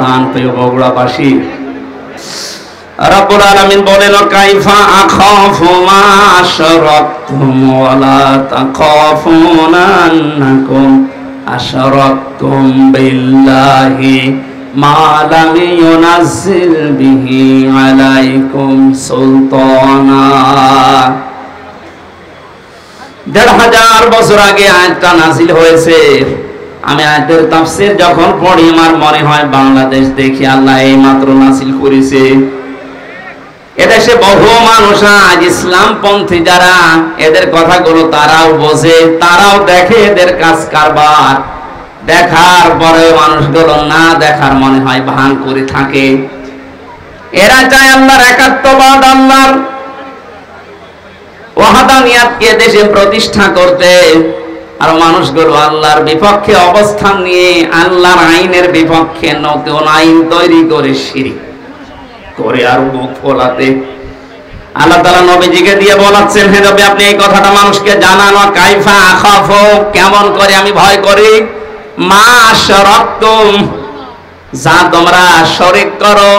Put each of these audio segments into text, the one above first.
জান প্রিয় বগুড়াবাসী, রব্বুল আলামিন বলেন কাইফা আখাফু মা আশরাকতুম ওয়া লা তাখাফুনা আন্নাকুম আশরাকতুম বিল্লাহি মা লাম ইউনাজ্জিল বিহি আলাইকুম সুলতানা। ১৫০০ বছর আগে আয়াতটা নাযিল হয়েছে। আমি আয়াতের তাফসীর যখন পড়ি আমার মনে হয় বাংলাদেশ দেখি আল্লাহ এই মাত্র নাযিল করেছে। এদেশে বহু মানুষ আজ ইসলামপন্থী যারা, এদের কথাগুলো তারাও বোঝে, তারাও দেখে এদের কাজ কারবার, দেখার পরে মানুষগুলো না দেখার মনে হয় ভান করে থাকে। এরা চায় আল্লাহর একাত্মবাদ, আল্লাহর ওয়াহদানিয়াতকে দেশে প্রতিষ্ঠা করতে, আর মানুষগুলো আল্লাহর বিপক্ষে অবস্থান নিয়ে আল্লাহর আইনের বিপক্ষে নতুন আইন তৈরি করে শিরক করে আর মুখ ফোলাতে। আল্লাহ তাআলা নবীজিকে দিয়ে বলাচ্ছেন, হে নবী আপনি এই কথাটা মানুষকে জানান, কাইফা আখাফু কেমন করে আমি ভয় করি, মা আশরাকতুম যা তোমরা শরীক করো,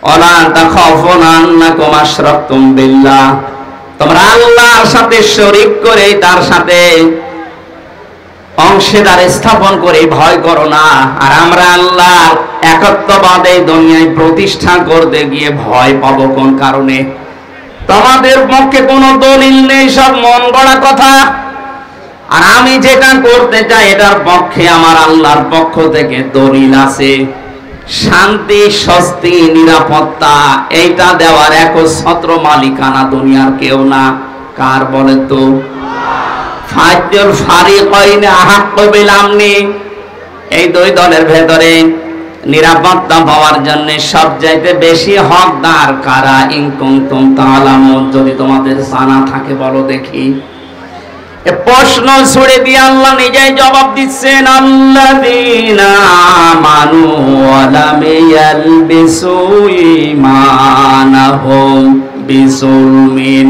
ওয়ালা তাখাফুনা আন্নাকুম আশরাকতুম বিল্লাহ তোমরা আল্লাহর সাথে শরীক করে তার সাথে অংশীদার স্থাপন করে ভয় করো না। আর আমরা আল্লাহর একত্ববাদ এই দুনিয়ায় প্রতিষ্ঠা করতে গিয়ে ভয় পাবো কোন কারণে? তোমাদের পক্ষে কোনো দলিল নেই, সব মন গড়া কথা। আর আমি যেটা করতে চাই এটার পক্ষে আমার আল্লাহর পক্ষ থেকে দলিল আছে। শান্তি, স্বস্তি, নিরাপত্তা এইটা দেওয়ার একচ্ছত্র মালিকানা দুনিয়ার কেউ না। কার বলে তো? ফাজল ফারিকাইনে আহাক্কু বিল আমনি, এই দুই দলের ভেতরে নিরাপত্তা পাওয়ার জন্য সবচাইতে বেশি হকদার কারা? ইন কুনতুম তাআলামুন, যদি তোমাদের জানা থাকে বলো দেখি। এ প্রশ্ন ছুড়ে দিয়ে আল্লাহ নিজেই জবাব দিচ্ছেন, আল্লাযীনা আমানু ওয়া লাম ইয়ালবিসু ঈমানাহুম বিযুলমিন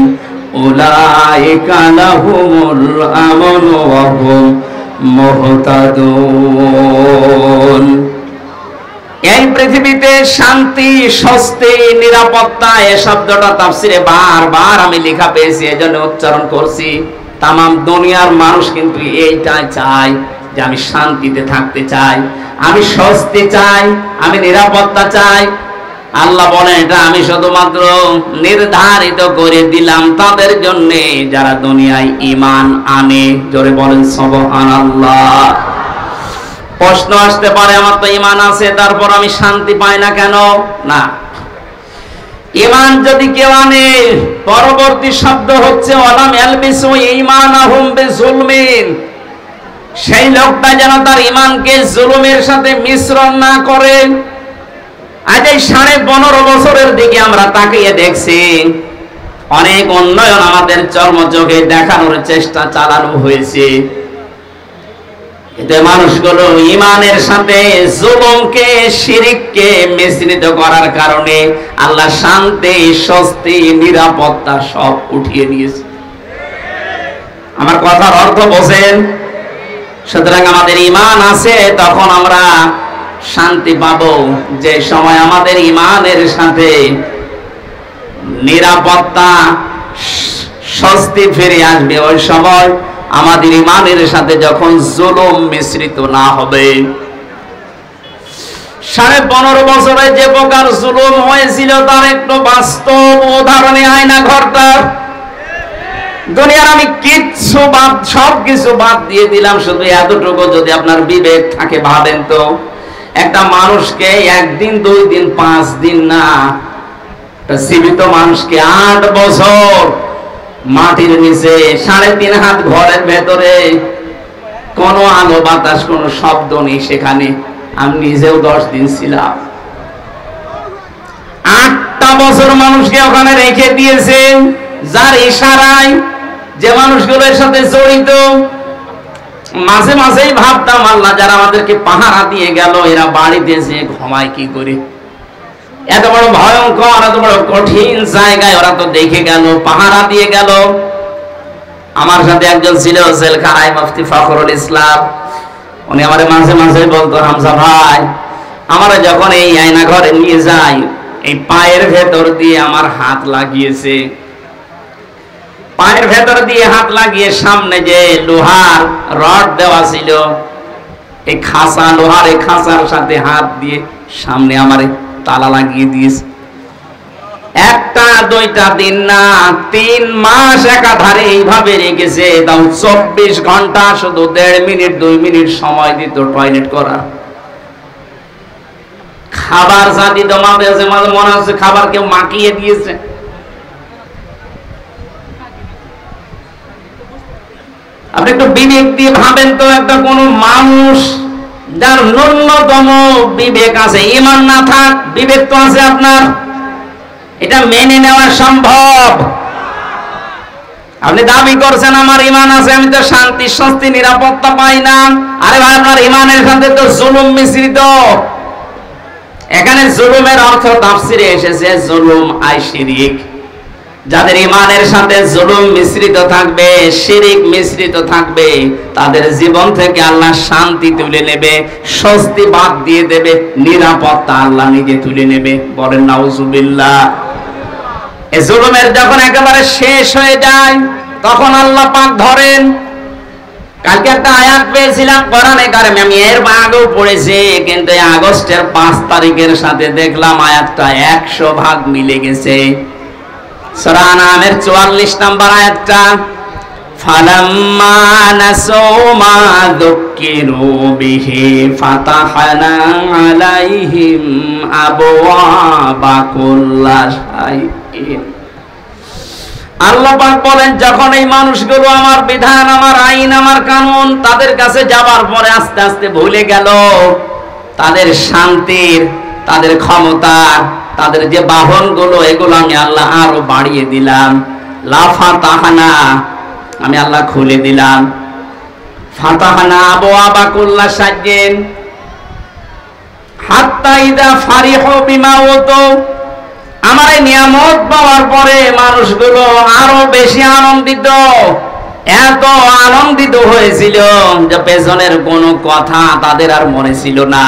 উলাইকা লাহুমুল আমনু ওয়া হুম মুহতাদুন। এই পৃথিবীতে শান্তি, স্বস্তি, নিরাপত্তা এ শব্দটা তাফসিরে বারবার আমি লেখা পেয়েছি, এজন্য উচ্চারণ করছি। তামাম দুনিয়ার মানুষ কিন্তু এইটাই চায় যে আমি শান্তিতে থাকতে চাই, আমি স্বস্তি চাই, আমি নিরাপত্তা চাই। আল্লাহ বলেন এটা আমি শুধুমাত্র নির্ধারিত করে দিলাম তাদের জন্য যারা দুনিয়ায় ঈমান আনে। জোরে বলেন সুবহানাল্লাহ। প্রশ্ন আসতে পারে আমার তো ঈমান আছে তারপর আমি শান্তি পাই না কেন? না, ঈমান যদি কেউ আনে, পরবর্তী শব্দ হচ্ছে ওয়ালাম ইয়ালবিসু ঈমানাহুম বিযুলমিন, সেই লোকটা যেন তার ঈমানকে জুলুমের সাথে মিশ্রণ না করে। আজ এই 15.5 বছরের দিকে আমরা তাকিয়ে দেখছি, অনেক উন্নয়ন আমাদের চর্মচোখে দেখানোর চেষ্টা চালানো হয়েছে, কিন্তু মানুষগুলো ঈমানের সাথে জুলুমকে, শিরককে মিশ্রিত করার কারণে আল্লাহ শান্তি, স্বস্তি, নিরাপত্তা সব উঠিয়ে নিয়েছে। আমার কথার অর্থ বোঝেন? সুতরাং আমাদের ঈমান আছে তখন আমরা শান্তি পাবো, যে সময় আমাদের ঈমানের সাথে নিরাপত্তা, স্বস্তি ফিরে আসবে, ওই সময় আমাদের ঈমানের সাথে যখন জুলুম মিশ্রিত না হবে। 15.5 বছরে যে প্রকার জুলুম হয়েছিল তার একটু বাস্তব উদাহরণে আয়না ঘরটার। দুনিয়ার আমি কিচ্ছু বাদ, সবকিছু বাদ দিয়ে দিলাম, শুধু এতটুকু যদি আপনার বিবেক থাকে ভাবেন তো, একটা মানুষকে 1 দিন 2 দিন 5 দিন না, জীবিত মানুষকে 8 বছর মাটির নিচে 3.5 হাত ঘরের ভেতরে, কোনো আলো বাতাস, কোনো শব্দ নেই সেখানে। আমি নিজেও 10 দিন ছিলাম। 8টা বছর মানুষকে ওখানে রেখে দিয়েছে, যার ইশারায় যে মানুষগুলোর সাথে জড়িত। মাঝে মাঝেই ভাবতাম আল্লাহ যারা আমাদেরকে পাহারা দিয়ে গেল এরা বাড়িতে যে ঘুমায় কি করে? এত বড় ভয়ঙ্কর, এত বড় কঠিন জায়গায় ওরা তো দেখে গেল, পাহারা দিয়ে গেল। আমার সাথে একজন ছিল জেলখানায়, মুফতি ফখরুল ইসলাম। উনি আমার মাঝে মাঝে বলতো, হামজা ভাই আমার যখন এই আয়না ঘরে নিয়ে যাই, এই পায়ের ভেতর দিয়ে আমার হাত লাগিয়েছে, পায়ের ভেতর দিয়ে হাত লাগিয়ে সামনে যে লোহার রড দেওয়া ছিল, এই খাঁচা, লোহার এই খাঁচার সাথে হাত দিয়ে সামনে আমার তালা লাগিয়ে দিয়েছে। একটা দুইটা দিন না, 3 মাস একাধারে এইভাবে রেখেছে। তাও 24 ঘন্টা শুধু 1.5 মিনিট 2 মিনিট সময় দিত টয়লেট করার। খাবার যা দিত মাঝে মাঝে মনে হচ্ছে খাবার কেউ মাখিয়ে দিয়েছে। আপনি একটু বিবেক দিয়ে ভাবেন তো, একটা কোন মানুষ যার ন্যূনতম বিবেক আছে, ঈমান না থাক বিবেক তো আছে আপনার, এটা মেনে নেওয়া সম্ভব? আপনি দাবি করছেন আমার ঈমান আছে, আমি তো শান্তি স্বস্তি নিরাপত্তা পাই না। আরে ভাই, আপনার ঈমানের সাথে তো জুলুম মিশ্রিত। এখানে জুলুমের অর্থ তাফসিরে এসেছে জুলুম আই শিরিক। যাদের ঈমানের সাথে জুলুম মিশ্রিত থাকবে, শিরিক মিশ্রিত থাকবে, তাদের জীবন থেকে আল্লাহ শান্তি তুলে নেবে, স্বস্তি বাদ দিয়ে দেবে, নিরাপত্তা আল্লাহ নিজে তুলে নেবে। বলেন নাউজুবিল্লাহ। এই জুলুমের যখন একেবারে শেষ হয়ে যায়, তখন আল্লাহ পাক ধরেন। কালকে একটা আয়াত পেয়েছিলাম কোরআনে কারিমে, আমি এর আগেও পড়েছি, কিন্তু আগস্টের 5 তারিখের সাথে দেখলাম আয়াতটা 100 ভাগ মিলে গেছে। সূরা আনামের 44 নম্বর আয়াতটা, ফালাম্মা নাসু মা যুক্কিরু বিহি ফাতাহনা আলাইহিম আবওয়াবা কুল্লা শাইইন। আল্লাহ পাক বলেন, যখন এই মানুষগুলো আমার বিধান, আমার আইন, আমার কানুন তাদের কাছে যাবার পরে আস্তে আস্তে ভুলে গেল, তাদের শান্তির, তাদের ক্ষমতা, তাদের যে বাহনগুলো, এগুলো আমি আল্লাহ আরো বাড়িয়ে দিলাম। লাফাতাহনা, আমি আল্লাহ খুলে দিলাম। ফাতাহনা আবওয়াবা কুল্লা শাইইন হাত্তা ইযা ফারিহু বিমা উতু। আমার এই নিয়ামত পাওয়ার পরে মানুষগুলো আরো বেশি আনন্দিত, এত আনন্দিত হয়েছিল যে পেছনের কোনো কথা তাদের আর মনে ছিল না।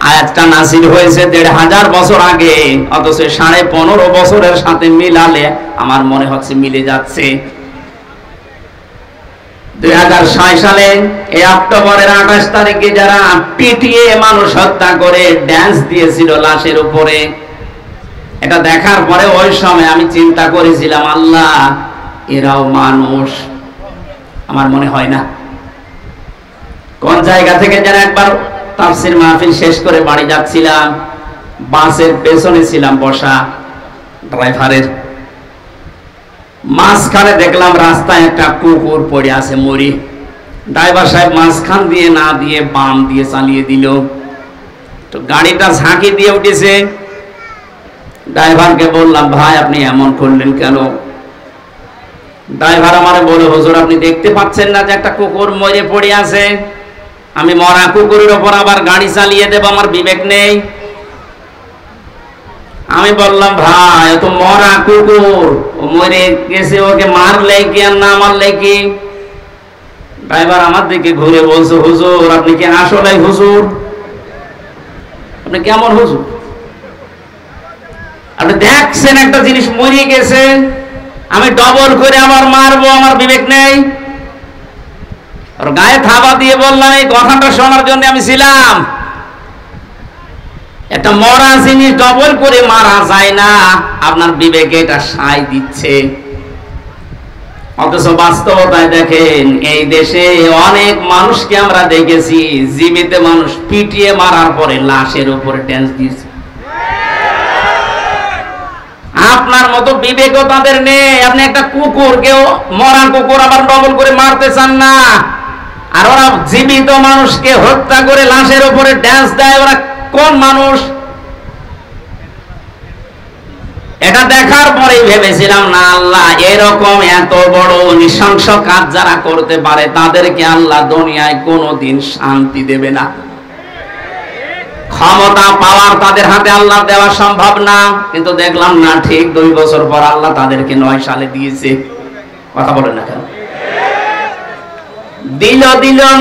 আয়াতটা নাযিল হয়েছে 1500 বছর আগে, অথচ 15.5 বছরের সাথে মিলালে আমার মনে হচ্ছে মিলে যাচ্ছে। 2006 সালে এই অক্টোবরের 28 তারিখে যারা পিটিয়ে মানুষ হত্যা করে ড্যান্স দিয়েছিল লাশের উপরে, এটা দেখার পরে ওই সময় আমি চিন্তা করেছিলাম, আল্লাহ এরাও মানুষ। আমার মনে হয় না কোন জায়গা থেকে যেন একবার তাফসীর মাহফিল শেষ করে বাড়ি যাচ্ছিলাম, বাসের পেছনে ছিলাম বসা, ড্রাইভারের মাঝখানে দেখলাম রাস্তায় একটা কুকুর পড়ে আছে মরি। ড্রাইভার সাহেব মাঝখান দিয়ে না দিয়ে বাম দিয়ে চালিয়ে দিল, তো গাড়িটা ঝাঁকি দিয়ে উঠেছে। ড্রাইভারকে বললাম, ভাই আপনি এমন করলেন কেন? ড্রাইভার আমারে বলে, হুজুর আপনি দেখতে পাচ্ছেন না যে একটা কুকুর মরে পড়ে আছে? আমি মরা কুকুরের ওপর আবার গাড়ি চালিয়ে দেব, আমার বিবেক নেই? আমি বললাম, ভাই তো মরা কুকুর, ও মরে গেছে, ওকে মারলে কি আর না মারলে কি? ড্রাইভার আমার দিকে ঘুরে বলছে, হুজুর আপনি কি আসলে হুজুর? আপনি কেমন হুজুর? আপনি দেখছেন একটা জিনিস মরে গেছে, আমি ডবল করে আবার মারবো, আমার বিবেক নেই? আর গায়ে থাবা দিয়ে বললাম, এই কথাটা শোনার জন্য আমি ছিলাম। একটা মরা জিনিস ডবল করে মারা যায় না, আপনার বিবেকে এটা সায় দিচ্ছে। অথচ বাস্তবতায় দেখেন, এই দেশে অনেক মানুষকে আমরা দেখেছি জীবিত মানুষ পিটিয়ে মারার পরে লাশের উপরে ড্যান্স দিয়েছে। আপনার মতো বিবেকও তাদের নেই। আপনি একটা কুকুরকেও, মরা কুকুর আবার ডবল করে মারতে চান না, আর ওরা জীবিত মানুষকে হত্যা করে লাশের উপরে ড্যান্স দেয়। ওরা কোন মানুষ? এটা দেখার পরেই ভেবেছিলাম, না আল্লাহ এরকম এত বড় নৃশংস কাজ যারা করতে পারে তাদেরকে আল্লাহ দুনিয়ায় কোনোদিন শান্তি দেবে না। ক্ষমতা পাওয়ার তাদের হাতে আল্লাহ দেওয়া সম্ভব না, কিন্তু দেখলাম না, ঠিক 2 বছর পর আল্লাহ তাদেরকে 9 সালে দিয়েছে। কথা বলেন না কেন? দিল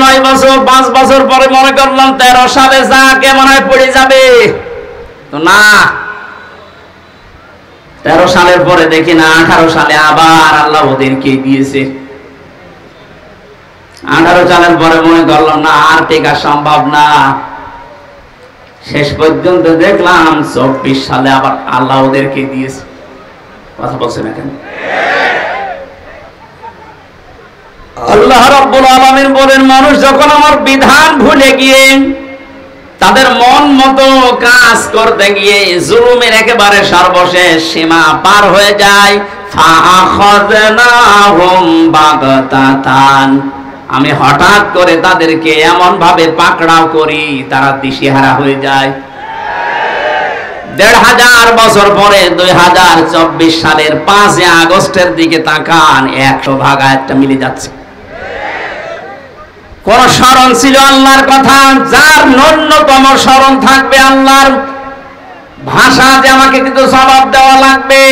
9 বছর, 5 বছর পরে মনে করলাম 13 সালে যা কেমন হয় পড়ে যাবে। তো না, 13 সালের পরে দেখি না 18 সালে আবার আল্লাহ ওদেরকে দিয়েছে। 18 সালের পরে মনে করলাম না আর টেকা সম্ভব না, শেষ পর্যন্ত দেখলাম 24 সালে আবার আল্লাহ ওদেরকে দিয়েছে। কথা বলছেন না কেন? আল্লাহ রাব্বুল আলামিন বলেন, মানুষ যখন আমার বিধান ভুলে গিয়ে তাদের মন মতো কাজ করতে গিয়ে জুলুমের একেবারে সর্বশেষ সীমা পার হয়ে যায়, ফাআখাযনাহুম বাগতাতান, আমি হঠাৎ করে তাদেরকে এমন ভাবে পাকড়াও করি তারা দিশেহারা হয়ে যায়। 1500 বছর পরে 2024 সালের 5 আগস্টের দিকে তাকান, 100 ভাগ একটা মিলে যাচ্ছে। কোন স্মরণ ছিল আল্লাহর কথা? যার ন্যূনতম স্মরণ থাকবে আল্লাহর ভাষা যে আমাকে কিন্তু জবাব দেওয়া লাগবে,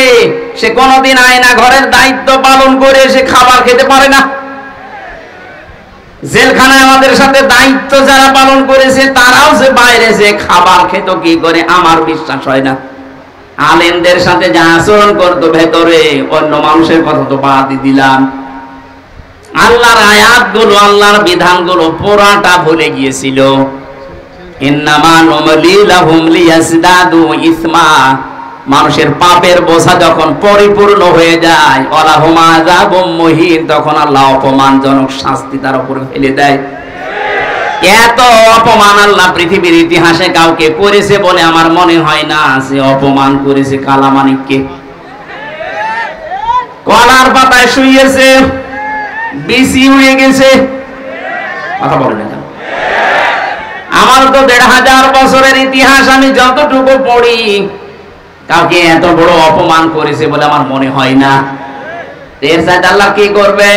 সে কোনদিন আয়না ঘরের দায়িত্ব পালন করে সে খাবার খেতে পারে না। জেলখানায় আমাদের সাথে দায়িত্ব যারা পালন করেছে তারাও যে বাইরে যে খাবার খেত কি করে আমার বিশ্বাস হয় না। আলেমদের সাথে যা আচরণ করতো ভেতরে, অন্য মানুষের কথা তো বাদই দিলাম। আল্লাহর আয়াতগুলো, আল্লাহর বিধানগুলো পুরাটা ভুলে গিয়েছিল। ইন্নামা নুমলি লাহুম লিয়াজদাদু ইসমা, মানুষের পাপের বোঝা যখন পরিপূর্ণ হয়ে যায়, ওয়ালাহুম আযাবুম মুহিন, তখন আল্লাহ অপমানজনক শাস্তি তার উপরে ফেলে দেয়। এত অপমান আল্লাহ পৃথিবীর ইতিহাসে কাউকে করেছে বলে আমার মনে হয় না। সে অপমান করেছে কালামানিককে। কলার পাতায় শুয়েছে, বিসি উড়ে গেছে। কথা বলেন না। আমার তো 1500 বছরের ইতিহাস আমি যতটুকু পড়ি, কাউকে এত বড় অপমান করেছে বলে আমার মনে হয় না। এর সাথে আল্লাহ কি করবে?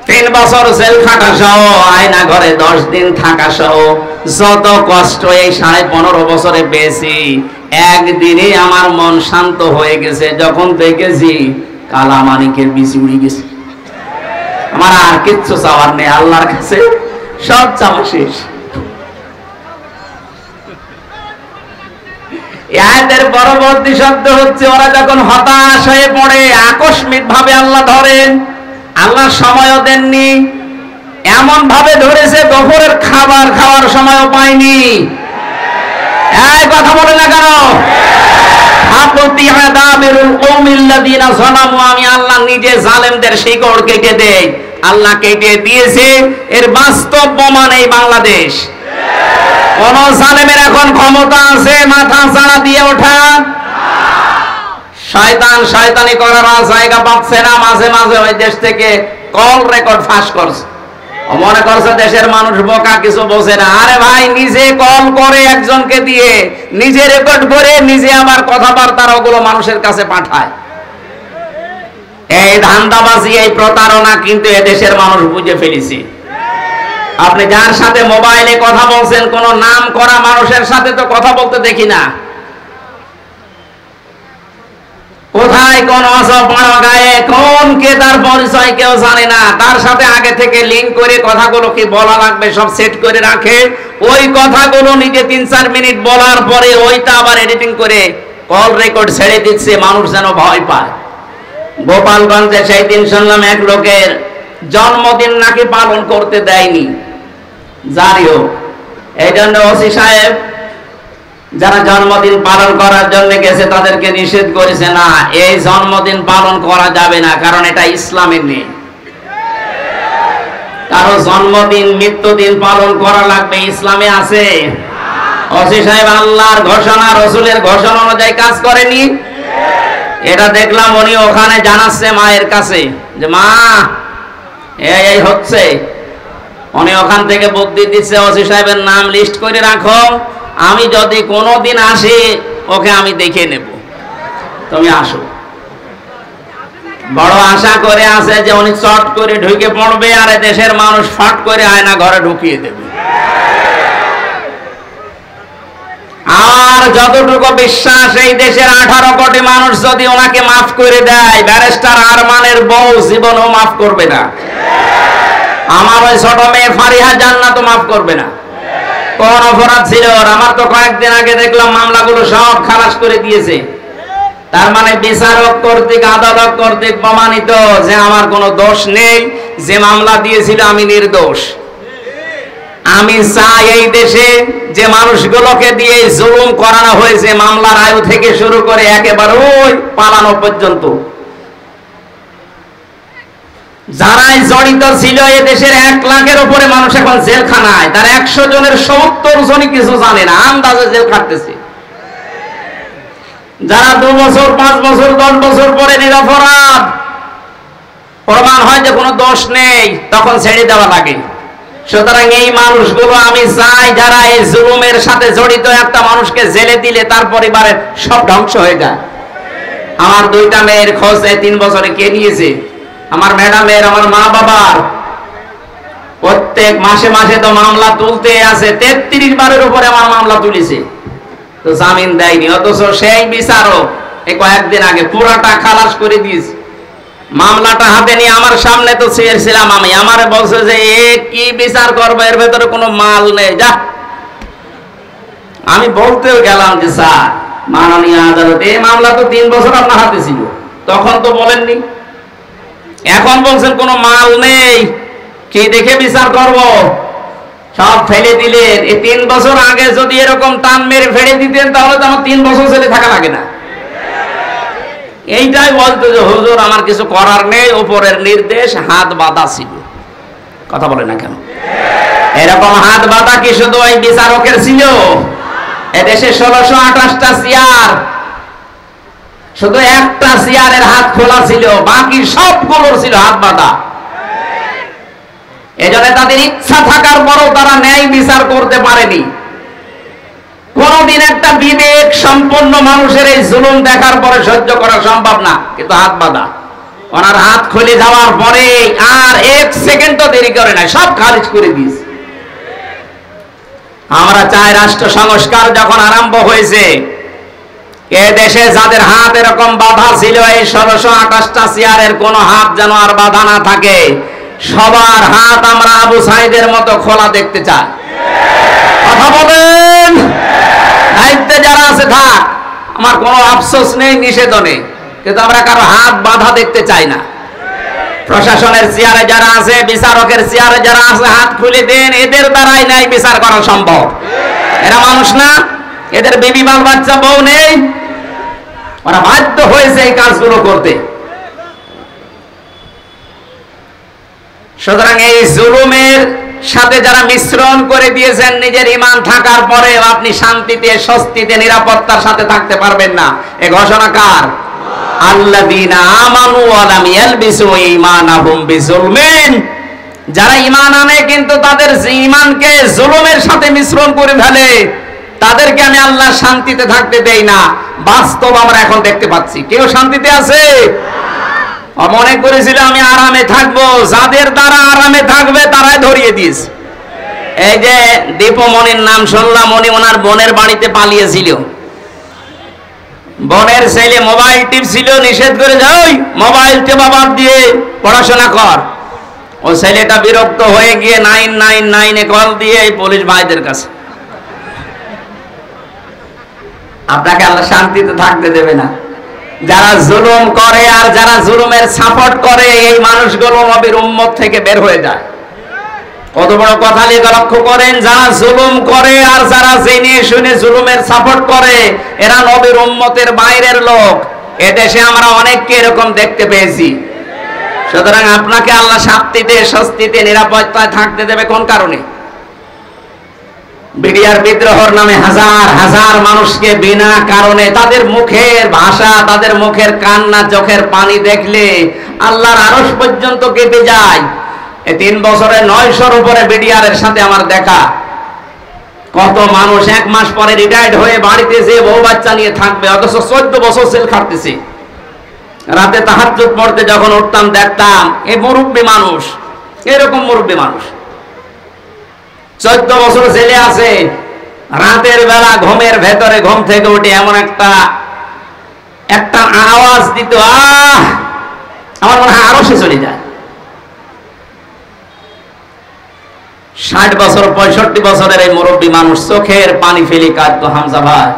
3 বছর জেল খাটা সহ, আয়না ঘরে 10 দিন থাকা সহ, যত কষ্ট এই 15.5 বছরে পেয়েছি, একদিনে আমার মন শান্ত হয়ে গেছে যখন দেখেছি কালামানিকের বিচি উড়ে গেছে। আমার আর কিচ্ছু চাওয়ার নেই, আল্লাহর কাছে সব চাওয়া শেষ। আয়াতের পরবর্তী শব্দ হচ্ছে, ওরা যখন হতাশ হয়ে পড়ে, আকস্মিক ভাবে আল্লাহ ধরেন। আল্লাহ সময়ও দেননি, এমন ভাবে ধরেছে দুপুরের খাবার খাওয়ার সময়ও পায়নি। এই কথা বলে না কেন? আমি আল্লাহ নিজে জালেমদের শিকড় কেটে দেই। আল্লাহ কেটে দিয়েছে, এর বাস্তব প্রমাণ এই বাংলাদেশ। কোন জালেমের এখন ক্ষমতা আছে মাথা চাড়া দিয়ে ওঠা? শয়তান শয়তানি করার জায়গা পাচ্ছে না। মাঝে মাঝে ওই দেশ থেকে কল রেকর্ড ফাঁস করছে, মনে করছে দেশের মানুষ বোকা, কিছু বোঝে না। আরে ভাই, নিজে কল করে একজনকে দিয়ে, নিজে রেকর্ড করে, নিজে আবার কথাবার্তার ওগুলো মানুষের কাছে পাঠায়। এই ধান্দাবাজি, এই প্রতারণা কিন্তু এদেশের মানুষ বুঝে ফেলেছে। আপনি যার সাথে মোবাইলে কথা বলছেন, কোন নাম করা মানুষের সাথে তো কথা বলতে দেখি না। কোথায় কোন অসপাড়া গায়ে কোন কে তার পরিচয় কেউ জানে না। তার সাথে আগে থেকে লিংক করে কথাগুলো কি বলা লাগবে সব সেট করে রাখে। ওই কথাগুলো নিজে 3-4 মিনিট বলার পরে ওইটা আবার এডিটিং করে কল রেকর্ড ছেড়ে দিচ্ছে, মানুষ যেন ভয় পায়। গোপালগঞ্জে সেই দিন শুনলাম এক লোকের জন্মদিন নাকি পালন করতে দেয়নি। জারি হোক, এই জন্য ওসি সাহেব যারা জন্মদিন পালন করার জন্য গেছে তাদেরকে নিষেধ করেছে, না এই জন্মদিন পালন করা যাবে না, কারণ এটা ইসলামের নেই। কারো জন্মদিন মৃত্যুদিন পালন করা লাগবে, ইসলামে আছে? ওসি সাহেব আল্লাহর ঘোষণা রসুলের ঘোষণা অনুযায়ী কাজ করেনি। এটা দেখলাম উনি ওখানে জানাচ্ছে মায়ের কাছে যে মা এই হচ্ছে। উনি ওখান থেকে বুদ্ধি দিচ্ছে, ওসি সাহেবের নাম লিস্ট করে রাখো, আমি যদি কোনোদিন আসি ওকে আমি দেখে নেব, তুমি আসো। বড় আশা করে আছে যে উনি চট করে ঢুকে পড়বে আর দেশের মানুষ ফট করে আয়না ঘরে ঢুকিয়ে দেবে। আর যতটুকু বিশ্বাস, এই দেশের 18 কোটি মানুষ যদি ওনাকে মাফ করে দেয়, ব্যারিস্টার আরমানের বউ জীবনও মাফ করবে না। আমার ওই ছোট মেয়ে ফারিহা জান্নাতও মাফ করবে না। কোন অপরাধ ছিল? আমার তো কয়েকদিন আগে দেখলাম মামলাগুলো সব খালাস করে দিয়েছে। তার মানে বিচারক কর্তৃক, আদালত কর্তৃক প্রমাণিত যে আমার কোনো দোষ নেই, যে মামলা দিয়েছিল আমি নির্দোষ। আমি চাই এই দেশে যে মানুষগুলোকে দিয়ে জুলুম করানো হয়েছে, মামলার আয়ু থেকে শুরু করে একেবারে ওই পালানো পর্যন্ত, যারাই জড়িত ছিল, এ দেশের 1 লাখের উপরে মানুষ এখন জেলখানায়। তার 100 জনের 70 জনই কিছু জানে না, আন্দাজে জেল কাটতেছে। যারা 2 বছর, 5 বছর, 10 বছর পরে নিরপরাধ প্রমাণ হয় যে কোনো দোষ নেই, তখন ছেড়ে দেওয়া লাগে। সুতরাং এই মানুষগুলো আমি চাই, যারা এই জুলুমের সাথে জড়িত, একটা মানুষকে জেলে দিলে তার পরিবারের সব ধ্বংস হয়ে যায়। আমার 2টা মেয়ের খোঁজ এই 3 বছরে কে নিয়েছে? আমার ম্যাডামের, আমার মা বাবার। প্রত্যেক মাসে মাসে তো মামলা তুলতে আছে, 33 বারের উপরে আমার মামলা তুলেছে, তো জামিন দেয়নি। অথচ সেই বিচারক এই কয়েকদিন আগে পুরাটা খালাস করে দিয়েছে। মামলাটা হাতে নিয়ে আমার সামনে তো ছিলাম আমি, আমারে বলছে যে এ কি বিচার করবে, এর ভেতরে কোনো মাল নেই, যা। আমি বলতেও গেলাম যে স্যার, মাননীয় আদালত, এই মামলা তো 3 বছর আপনার হাতে ছিল, তখন তো বলেননি, এখন বলছেন কোনো মাল নেই, কি দেখে বিচার করব? সব ফেলে দিলেন। এই 3 বছর আগে যদি এরকম টান মেরে ফেলে দিতেন, তাহলে তো আমার 3 বছর জেলে থাকা লাগে না। এইটাই বলতো যে হুজুর আমার কিছু করার নেই, উপরের নির্দেশ, হাত বাঁধা ছিল। কথা বলে না কেন? এরকম হাত বাঁধা কি শুধু ওই বিচারকের ছিল? এদেশে 1628টা চেয়ার, শুধু একটা চেয়ারের হাত খোলা ছিল, বাকি সবগুলোর ছিল হাত বাঁধা। এজন্য তাদের ইচ্ছা থাকার পরও তারা ন্যায় বিচার করতে পারেনি। কোনদিন একটা বিবেক সম্পন্ন মানুষের এই জুলুম দেখার পরে সহ্য করা সম্ভব না, কিন্তু হাত বাঁধা। ওনার হাত খুলে যাওয়ার পরে আর 1 সেকেন্ডও দেরি করে না, সব খারিজ করে দিয়েছে। আমরা চাই রাষ্ট্র সংস্কার যখন আরম্ভ হয়েছে, এ দেশে যাদের হাত এরকম বাঁধা ছিল, এই 1628টা চেয়ারের কোন হাত যেন আর বাঁধা না থাকে। সবার হাত আমরা আবু সাইদের মতো খোলা দেখতে চাই। কথা বলেন। দায়িত্বে যারা আছে থাক, আমার কোনো আফসোস নেই, নিষেধও নেই, কিন্তু আমরা কারো হাত বাঁধা দেখতে চাই না। প্রশাসনের চেয়ারে যারা আছে, বিচারকের চেয়ারে যারা আছে, হাত খুলে দেন, এদের দ্বারাই ন্যায় বিচার করা সম্ভব। এরা মানুষ না? এদের বিবি বাল বাচ্চা বউ নেই? ওরা বাধ্য হয়েছে এই কাজগুলো করতে। সুতরাং এই জুলুমের সাথে যারা মিশ্রণ করে দিয়েছেন, নিজের ঈমান থাকার পরে আপনি শান্তিতে, স্বস্তিতে, নিরাপত্তার সাথে থাকতে পারবেন না। এ ঘোষণা কার? আল্লাযীনা আমানু ওয়া লাম ইয়ালবিসু ঈমানাহুম বিজুলমিন। যারা ঈমান আনে কিন্তু তাদের ঈমানকে জুলুমের সাথে মিশ্রণ করে ফেলে, তাদেরকে আমি আল্লাহ শান্তিতে থাকতে দেই না। বাস্তব আমরা এখন দেখতে পাচ্ছি, কেউ শান্তিতে আছে? মনে করেছিল আমি আরামে থাকবো, যাদের দ্বারা আরামে থাকবে তারাই ধরিয়ে দিয়েছে। এই যে দীপমণির নাম শুনলাম, উনি ওনার বোনের বাড়িতে পালিয়েছিল। বোনের ছেলে মোবাইল টিপছিল, নিষেধ করে যাই মোবাইল টেপা বাদ দিয়ে পড়াশোনা কর। ও ছেলেটা বিরক্ত হয়ে গিয়ে 999-এ কল দিয়ে এই পুলিশ ভাইদের কাছে। আপনাকে আল্লাহ শান্তিতে থাকতে দেবে না। যারা জুলুম করে আর যারা জুলুমের সাপোর্ট করে, এই মানুষগুলো নবীর উম্মত থেকে বের হয়ে যায়। কত বড় কথা লক্ষ্য করেন, যারা জুলুম করে আর যারা জেনে শুনে জুলুমের সাপোর্ট করে, এরা নবীর উম্মতের বাইরের লোক। এদেশে আমরা অনেককে এরকম দেখতে পেয়েছি। সুতরাং আপনাকে আল্লাহ শান্তিতে, স্বস্তিতে, নিরাপত্তায় থাকতে দেবে কোন কারণে? বিডিআর বিদ্রোহের নামে হাজার হাজার মানুষকে বিনা কারণে, তাদের মুখের ভাষা, তাদের মুখের কান্না, চোখের পানি দেখলে আল্লাহর আরশ পর্যন্ত কেঁপে যায়। এই 3 বছরে 900-র উপরে বিডিআর এর সাথে আমার দেখা। কত মানুষ 1 মাস পরে রিটায়ার্ড হয়ে বাড়িতে যে বউ বাচ্চা নিয়ে থাকবে, অথচ 14 বছর জেল খাটতেছে। রাতে তাহাজ্জুদ পড়তে যখন উঠতাম, দেখতাম এই মুরব্বী মানুষ, এরকম মুরব্বী মানুষ 14 বছর জেলে আছে। রাতের বেলা ঘুমের ভেতরে ঘুম থেকে উঠে এমন একটা আওয়াজ দিত, আমার মনে হয় আরো সে চলে যায়। 60 বছর 65 বছরের এই মুরব্বী মানুষ চোখের পানি ফেলে কাঁদতো, হামজা ভাই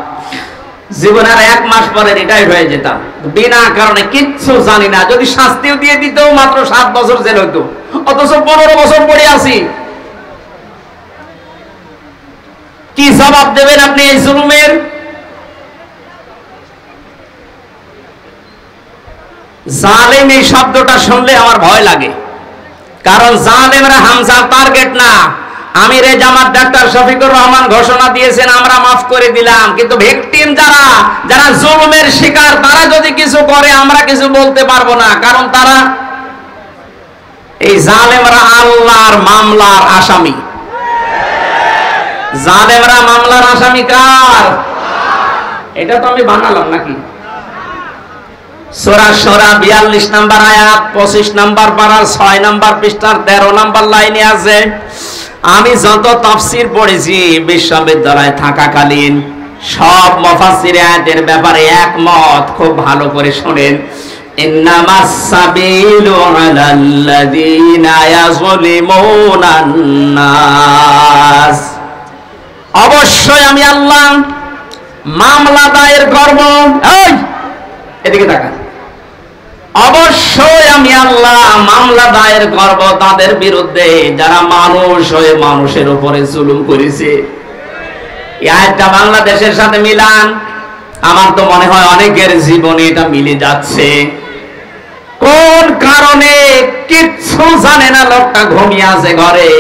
জীবনের 1 মাস পরে রিটায়ার হয়ে যেতাম, বিনা কারণে কিচ্ছু জানি না, যদি শাস্তিও দিয়ে দিত মাত্র 7 বছর জেল হইতো, অথচ 15 বছর পড়ে আছি। কি জবাব দেবেন আপনি এই জুলুমের? জালেম এই শব্দটা শুনলে আমার ভয় লাগে, কারণ জালেমরা হামজার টার্গেট না। আমির জামাত ডাক্তার শফিকুর রহমান ঘোষণা দিয়েছেন আমরা মাফ করে দিলাম, কিন্তু ভিকটিম যারা যারা জুলুমের শিকার, তারা যদি কিছু করে আমরা কিছু বলতে পারবো না, কারণ তারা এই জালেমরা আল্লাহর মামলার আসামি। জালেমরা মামলার আসামি কার? এটা তো আমি বানালাম নাকি? সূরা শুরা 42 নম্বর আয়াত 25 নম্বর পারার 6 নম্বর পৃষ্ঠার 13 নম্বর লাইনে আছে। আমি যত তাফসীর পড়েছি বিশ্ববিদ্যালয়ে থাকাকালীন, সব মুফাসসির আয়াতের ব্যাপারে একমত। খুব ভালো করে শুনেন, ইন্নামাস সাবিলু আলাল্লাযীনা ইয়াযলিমুনান নাস, অবশ্যই আমি আল্লাহ মামলা দায়ের করব। এই এদিকে তাকান, অবশ্যই আমি আল্লাহ মামলা দায়ের করব তাদের বিরুদ্ধে যারা মানুষ হয়ে মানুষের উপরে জুলুম করেছে। এই আয়াতটা বাংলাদেশের সাথে মিলান, আমার তো মনে হয় অনেকের জীবনে এটা মিলে যাচ্ছে। কোন কারণে কিচ্ছু জানে না, লোকটা ঘুমিয়ে আছে ঘরে,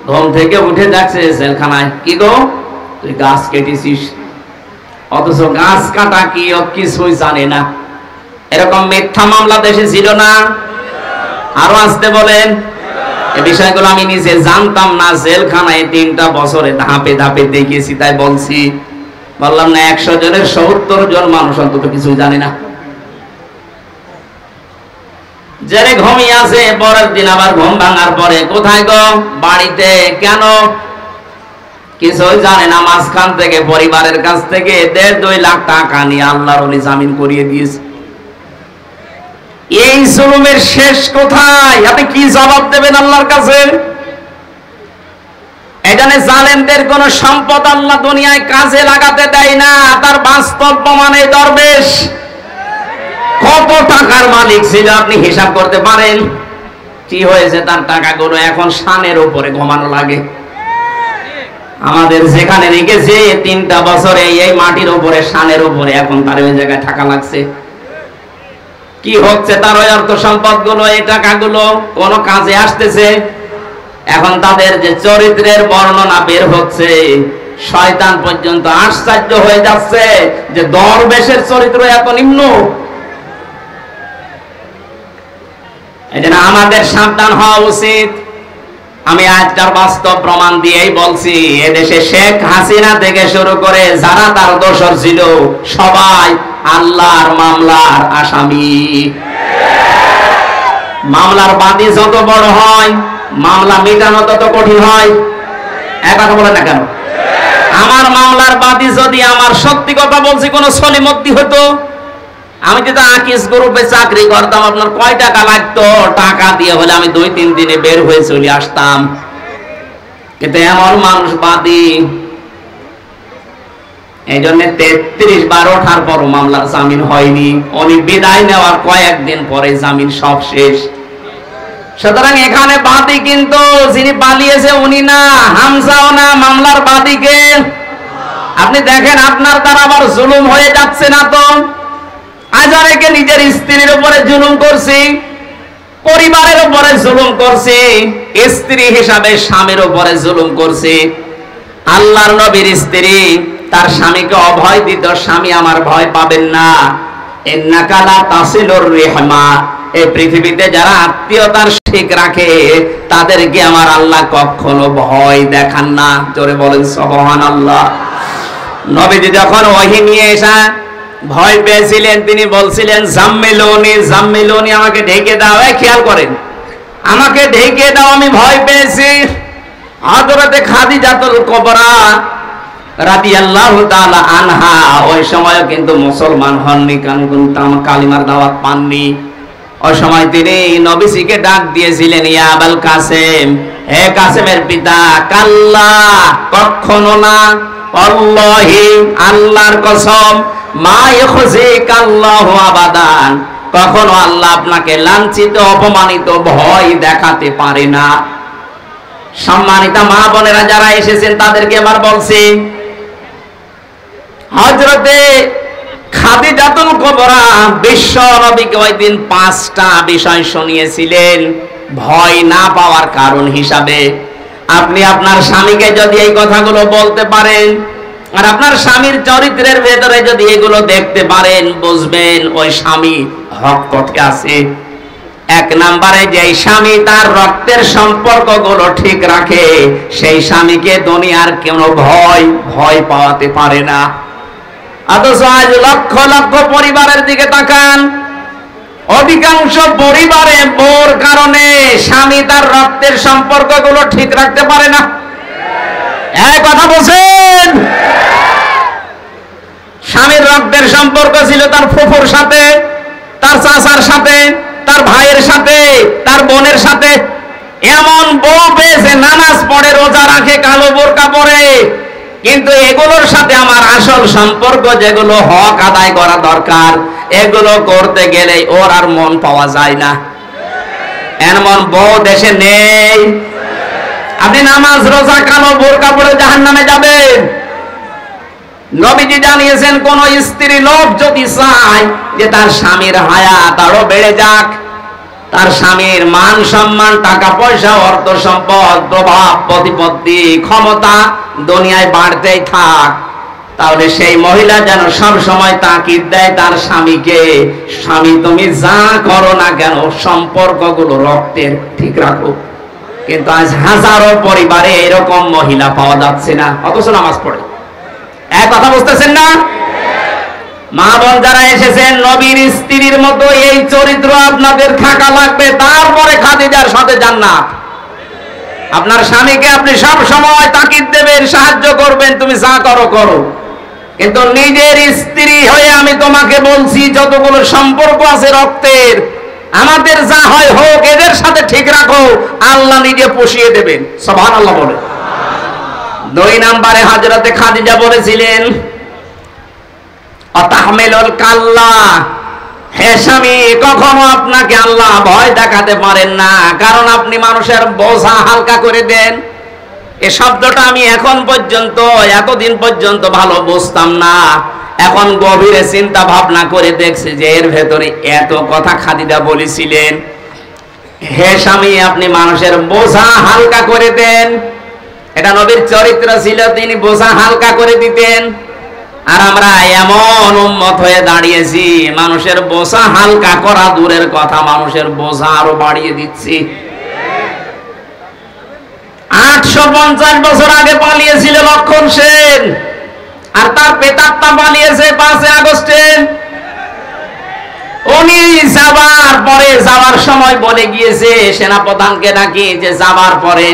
ঘুম থেকে উঠে যাচ্ছে জেলখানায়। কি গো তুই গাছ কেটেছিস, অথচ গাছ কাটা কি ও কিছুই জানে না। এরকম মিথ্যা মামলা দেশে ছিল না? আরো আসতে বলেন। এই বিষয়গুলো আমি নিজে জানতাম না, জেলখানায় 3টা বছরে ধাপে ধাপে দেখেছি, তাই বলছি। বললাম না 100 জনের 70 জন মানুষ অন্তত কিছু জানে না। জেলে ঘুমিয়ে আছে, পরের দিন আবার ঘুম ভাঙার পরে কোথায় গো? বাড়িতে। কেন? কিছুই জানে না। মাঝখান থেকে পরিবারের কাছ থেকে 1.5-2 লাখ টাকা নিয়ে আল্লাহর ওলি জামিন করিয়ে দিয়েছে। এই জুলুমের শেষ কোথায়? আপনি কি জবাব দেবেন আল্লাহর কাছে? এখানে জালেমদের কোন সম্পদ আল্লাহ দুনিয়ায় কাজে লাগাতে দেয় না, তার বাস্তব প্রমাণে দরবেশ কত টাকার মালিক ছিল আপনি হিসাব করতে পারেন? কি হয়েছে তার টাকাগুলো? এখন শানের উপরে ঘুমানো লাগে। আমাদের যেখানে রেখেছে 3টা বছরে এই মাটির উপরে, শানের উপরে, এখন তার ওই জায়গায় থাকা লাগছে। কি হচ্ছে তার ওই অর্থ সম্পদ গুলো, এই টাকাগুলো কোন কাজে আসতেছে? এখন তাদের যে চরিত্রের বর্ণনা বের হচ্ছে, শয়তান পর্যন্ত আশ্চর্য হয়ে যাচ্ছে যে দরবেশের চরিত্র এত নিম্ন। এজন্য আমাদের সাবধান হওয়া উচিত। আমি আজকাল বাস্তব প্রমাণ দিয়েই বলছি, এদেশে শেখ হাসিনা থেকে শুরু করে যারা তার দোষর ছিল সবাই আল্লাহর মামলার আসামি। মামলার বাদী যত বড় হয়, মামলা মেটানো তত কঠিন হয়। এক কথা বলে না কেন? আমার মামলার বাদী যদি আমার সত্যি কথা বলছি কোন সলিমদ্দি হতো, আমি যদি আকিস গ্রুপে চাকরি করতাম, আপনার কয় টাকা লাগতো? টাকা দিয়ে হলে আমি 2-3 দিনে বের হয়ে চলে আসতাম। কিন্তু এমন মানুষ বাদী, এই জন্য 33 বার ওঠার পরও মামলার জামিন হয়নি। উনি বিদায় নেওয়ার কয়েকদিন পরে জামিন সব শেষ। সুতরাং এখানে বাদী কিন্তু যিনি পালিয়েছে উনি না, হামজাও না, মামলার বাদীকে। আপনি দেখেন আপনার দ্বারা আবার জুলুম হয়ে যাচ্ছে না তো? আজ অনেকে নিজের স্ত্রীর উপরে জুলুম করছে, পরিবারের উপরে জুলুম করছে, স্ত্রী হিসাবে স্বামীর উপরে জুলুম করছে। আল্লাহর নবীর স্ত্রী তার স্বামীকে অভয় দিত, স্বামী আমার ভয় পাবেন না, ইন্নাকা লা তাসিলুর রিহমা। এই পৃথিবীতে যারা আত্মীয়তার ঠিক রাখে তাদেরকে আমার আল্লাহ কখনো ভয় দেখান না। জোরে বলেন সুবহানাল্লাহ। নবীজি যখন ওহী নিয়ে এসে ভয় পেয়েছিলেন, তিনি বলছিলেন জাম্মিলুনি জাম্মিলুনি, আমাকে ঢেকে দাও। খেয়াল করেন, আমাকে ঢেকে দাও, আমি ভয় পেয়েছি। হযরতে খাদিজাতুল কুবরা রাদিয়াল্লাহু তাআলা আনহা ওই সময় কিন্তু মুসলমান হননি, কারণ কালিমার দাওয়াত পাননি। ওই সময় তিনি নবীজিকে ডাক দিয়েছিলেন, ইয়া আবুল কাসেম, হে কাসেমের পিতা, কাল্লা, কখনো না, আল্লাহি, আল্লাহর কসম, মা ইখজিকাল্লাহু আবাদান, কখনো আল্লাহ আপনাকে লাঞ্ছিত অপমানিত ভয় দেখাতে পারে না। সম্মানিতা মা বোনেরা যারা এসেছেন তাদেরকে এবার বলছি, হযরতে খাদিজাতুল কুবরা বিশ্ব নবীকে ওই দিন 5টা বিষয় শুনিয়েছিলেন ভয় না পাওয়ার কারণ হিসাবে। আপনি আপনার স্বামীকে যদি এই কথাগুলো বলতে পারেন আর আপনার স্বামীর চরিত্রের ভেতরে যদি এগুলো দেখতে পারেন, বুঝবেন ওই স্বামী হক পথে আছে। 1 নম্বরে, যে স্বামী তার রক্তের সম্পর্কগুলো ঠিক রাখে সেই স্বামীকে দুনিয়ার কোনো ভয় পাওয়াতে পারে না। অথচ আজ লক্ষ লক্ষ পরিবারের দিকে তাকান, অধিকাংশ পরিবারে বউর কারণে স্বামী তার রক্তের সম্পর্কগুলো ঠিক রাখতে পারে না। এই কথা বলছেন? স্বামীর রক্তের সম্পর্ক ছিল তার ফুফুর সাথে, তার চাচার সাথে, তার ভাইয়ের সাথে, তার বোনের সাথে। এমন বউ পেয়েছে নামাজ পড়ে, রোজা রাখে, কালো বোরকা পরে, কিন্তু এগুলোর সাথে আমার আসল সম্পর্ক যেগুলো হক আদায় করা দরকার এগুলো করতে গেলে ওর আর মন পাওয়া যায় না। এমন বউ দেশে নেই। আপনি নামাজ রোজা কালো বোরকা পরে জাহান্নামে যাবেন। নবীজি জানিয়েছেন, কোন স্ত্রী লোক যদি চায় যে তার স্বামীর হায়াত আরো বেড়ে যাক, তার স্বামীর মান সম্মান, টাকা পয়সা, অর্থ সম্পদ, প্রভাব প্রতিপত্তি, ক্ষমতা দুনিয়ায় বাড়তেই থাক, তাহলে সেই মহিলা যেন সব সময় তাকিদ দেয় তার স্বামীকে, স্বামী তুমি যা করো না কেন সম্পর্কগুলো রক্তের ঠিক রাখো। কিন্তু আজ হাজারো পরিবারে এরকম মহিলা পাওয়া যাচ্ছে না, অথচ নামাজ পড়ে। এক কথা বুঝতেছেন না? মা বোন যারা এসেছেন, নবীর স্ত্রীর মতো এই চরিত্র আপনাদের থাকা লাগবে, তারপরে খাদিজার সাথে জান্নাত। আপনার স্বামীকে আপনি সব সময় তাকিদ দেবেন, সাহায্য করবেন, তুমি যা করো করো, কিন্তু নিজের স্ত্রী হয়ে আমি তোমাকে বলছি যতগুলো সম্পর্ক আছে রক্তের, আমাদের যা হয় হোক, এদের সাথে ঠিক রাখো, আল্লাহ নিজে পুষিয়ে দেবেন। সুবহানাল্লাহ বলে। 2 নম্বরে হযরতে খাদিজা বলেছিলেন, অতাহমিলুল কাল্লা, হে স্বামী, কখনো আপনাকে আল্লাহ ভয় দেখাতে পারেন না, কারণ আপনি মানুষের বোঝা হালকা করে দেন। এই শব্দটা আমি এখন পর্যন্ত, এতদিন পর্যন্ত ভালো বুঝতাম না। এখন গভীরে চিন্তা ভাবনা করে দেখছি যে এর ভেতরে এত কথা খাদিজা বলেছিলেন। হে স্বামী, আপনি মানুষের বোঝা হালকা করে দেন। এটা নবীর চরিত্র ছিল, তিনি বোঝা হালকা করে দিতেন। আর আমরা এমন উম্মত হয়ে দাঁড়িয়েছি, মানুষের বোঝা হালকা করা দূরের কথা, মানুষের বোঝা আরো বাড়িয়ে দিচ্ছি। 850 বছর আগে পালিয়েছিল লক্ষণ সেন, আর তার পেতাত্তা পালিয়েছে 5 আগস্টে। উনি যাওয়ার সময় বলে গিয়েছে সেনাপ্রধানকে নাকি, যে যাবার পরে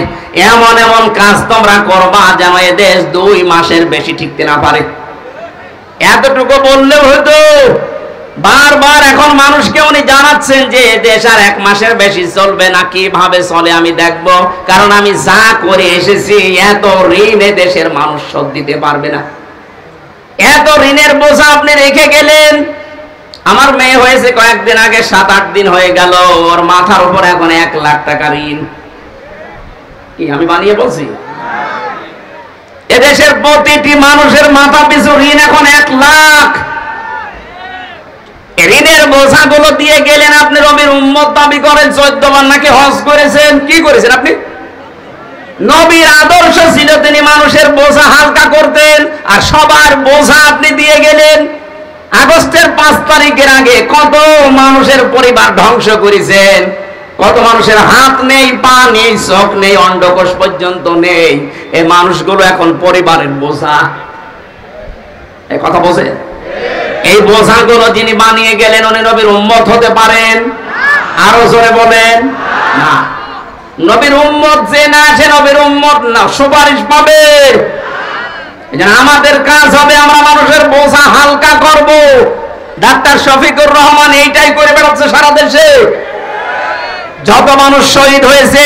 এমন এমন কাজ তোমরা করবা যেন এ দেশ 2 মাসের বেশি টিকতে না পারে। এতটুকু বললেও হতো। বারবার এখন মানুষকে উনি জানাচ্ছেন যে দেশ আর 1 মাসের বেশি চলবে না, কিভাবে চলে আমি দেখব, কারণ আমি যা করে এসেছি এত ঋণ এ দেশের মানুষ শোধ দিতে পারবে না। এত ঋণের বোঝা আপনি রেখে গেলেন। আমার মেয়ে হয়েছে কয়েকদিন আগে, 7-8 দিন হয়ে গেল, ওর মাথার উপর এখন 1 লাখ টাকা ঋণ। কি আমি বানিয়ে বলছি? এদেশের প্রতিটি মানুষের মাথা পিছু ঋণ এখন 1 লাখ। ঋণের বোঝাগুলো দিয়ে গেলেন আপনি, নবীর উম্মত দাবি করেন, 14 বার নাকি হজ করেছেন। কি করেছেন আপনি? নবীর আদর্শ ছিল তিনি মানুষের বোঝা হালকা করতেন, আর সবার বোঝা আপনি দিয়ে গেলেন। আগস্টের 5 তারিখের আগে কত মানুষের পরিবার ধ্বংস করেছেন, কত মানুষের হাত নেই, পা নেই, চোখ নেই, অন্ডকোষ পর্যন্ত নেই। এই মানুষগুলো এখন পরিবারের বোঝা। এই কথা বোঝেন? এই বোঝাগুলো যিনি বানিয়ে গেলেন উনি নবীর উম্মত হতে পারেন? আরো জোরে বলেন না। নবীর উম্মত যে না, সে নবীর উম্মত না, সুপারিশ পাবে। আমাদের কাজ হবে আমরা মানুষের বোঝা হালকা করব। ডাক্তার শফিকুর রহমান এইটাই করে বেড়াচ্ছে সারা দেশে। যত মানুষ শহীদ হয়েছে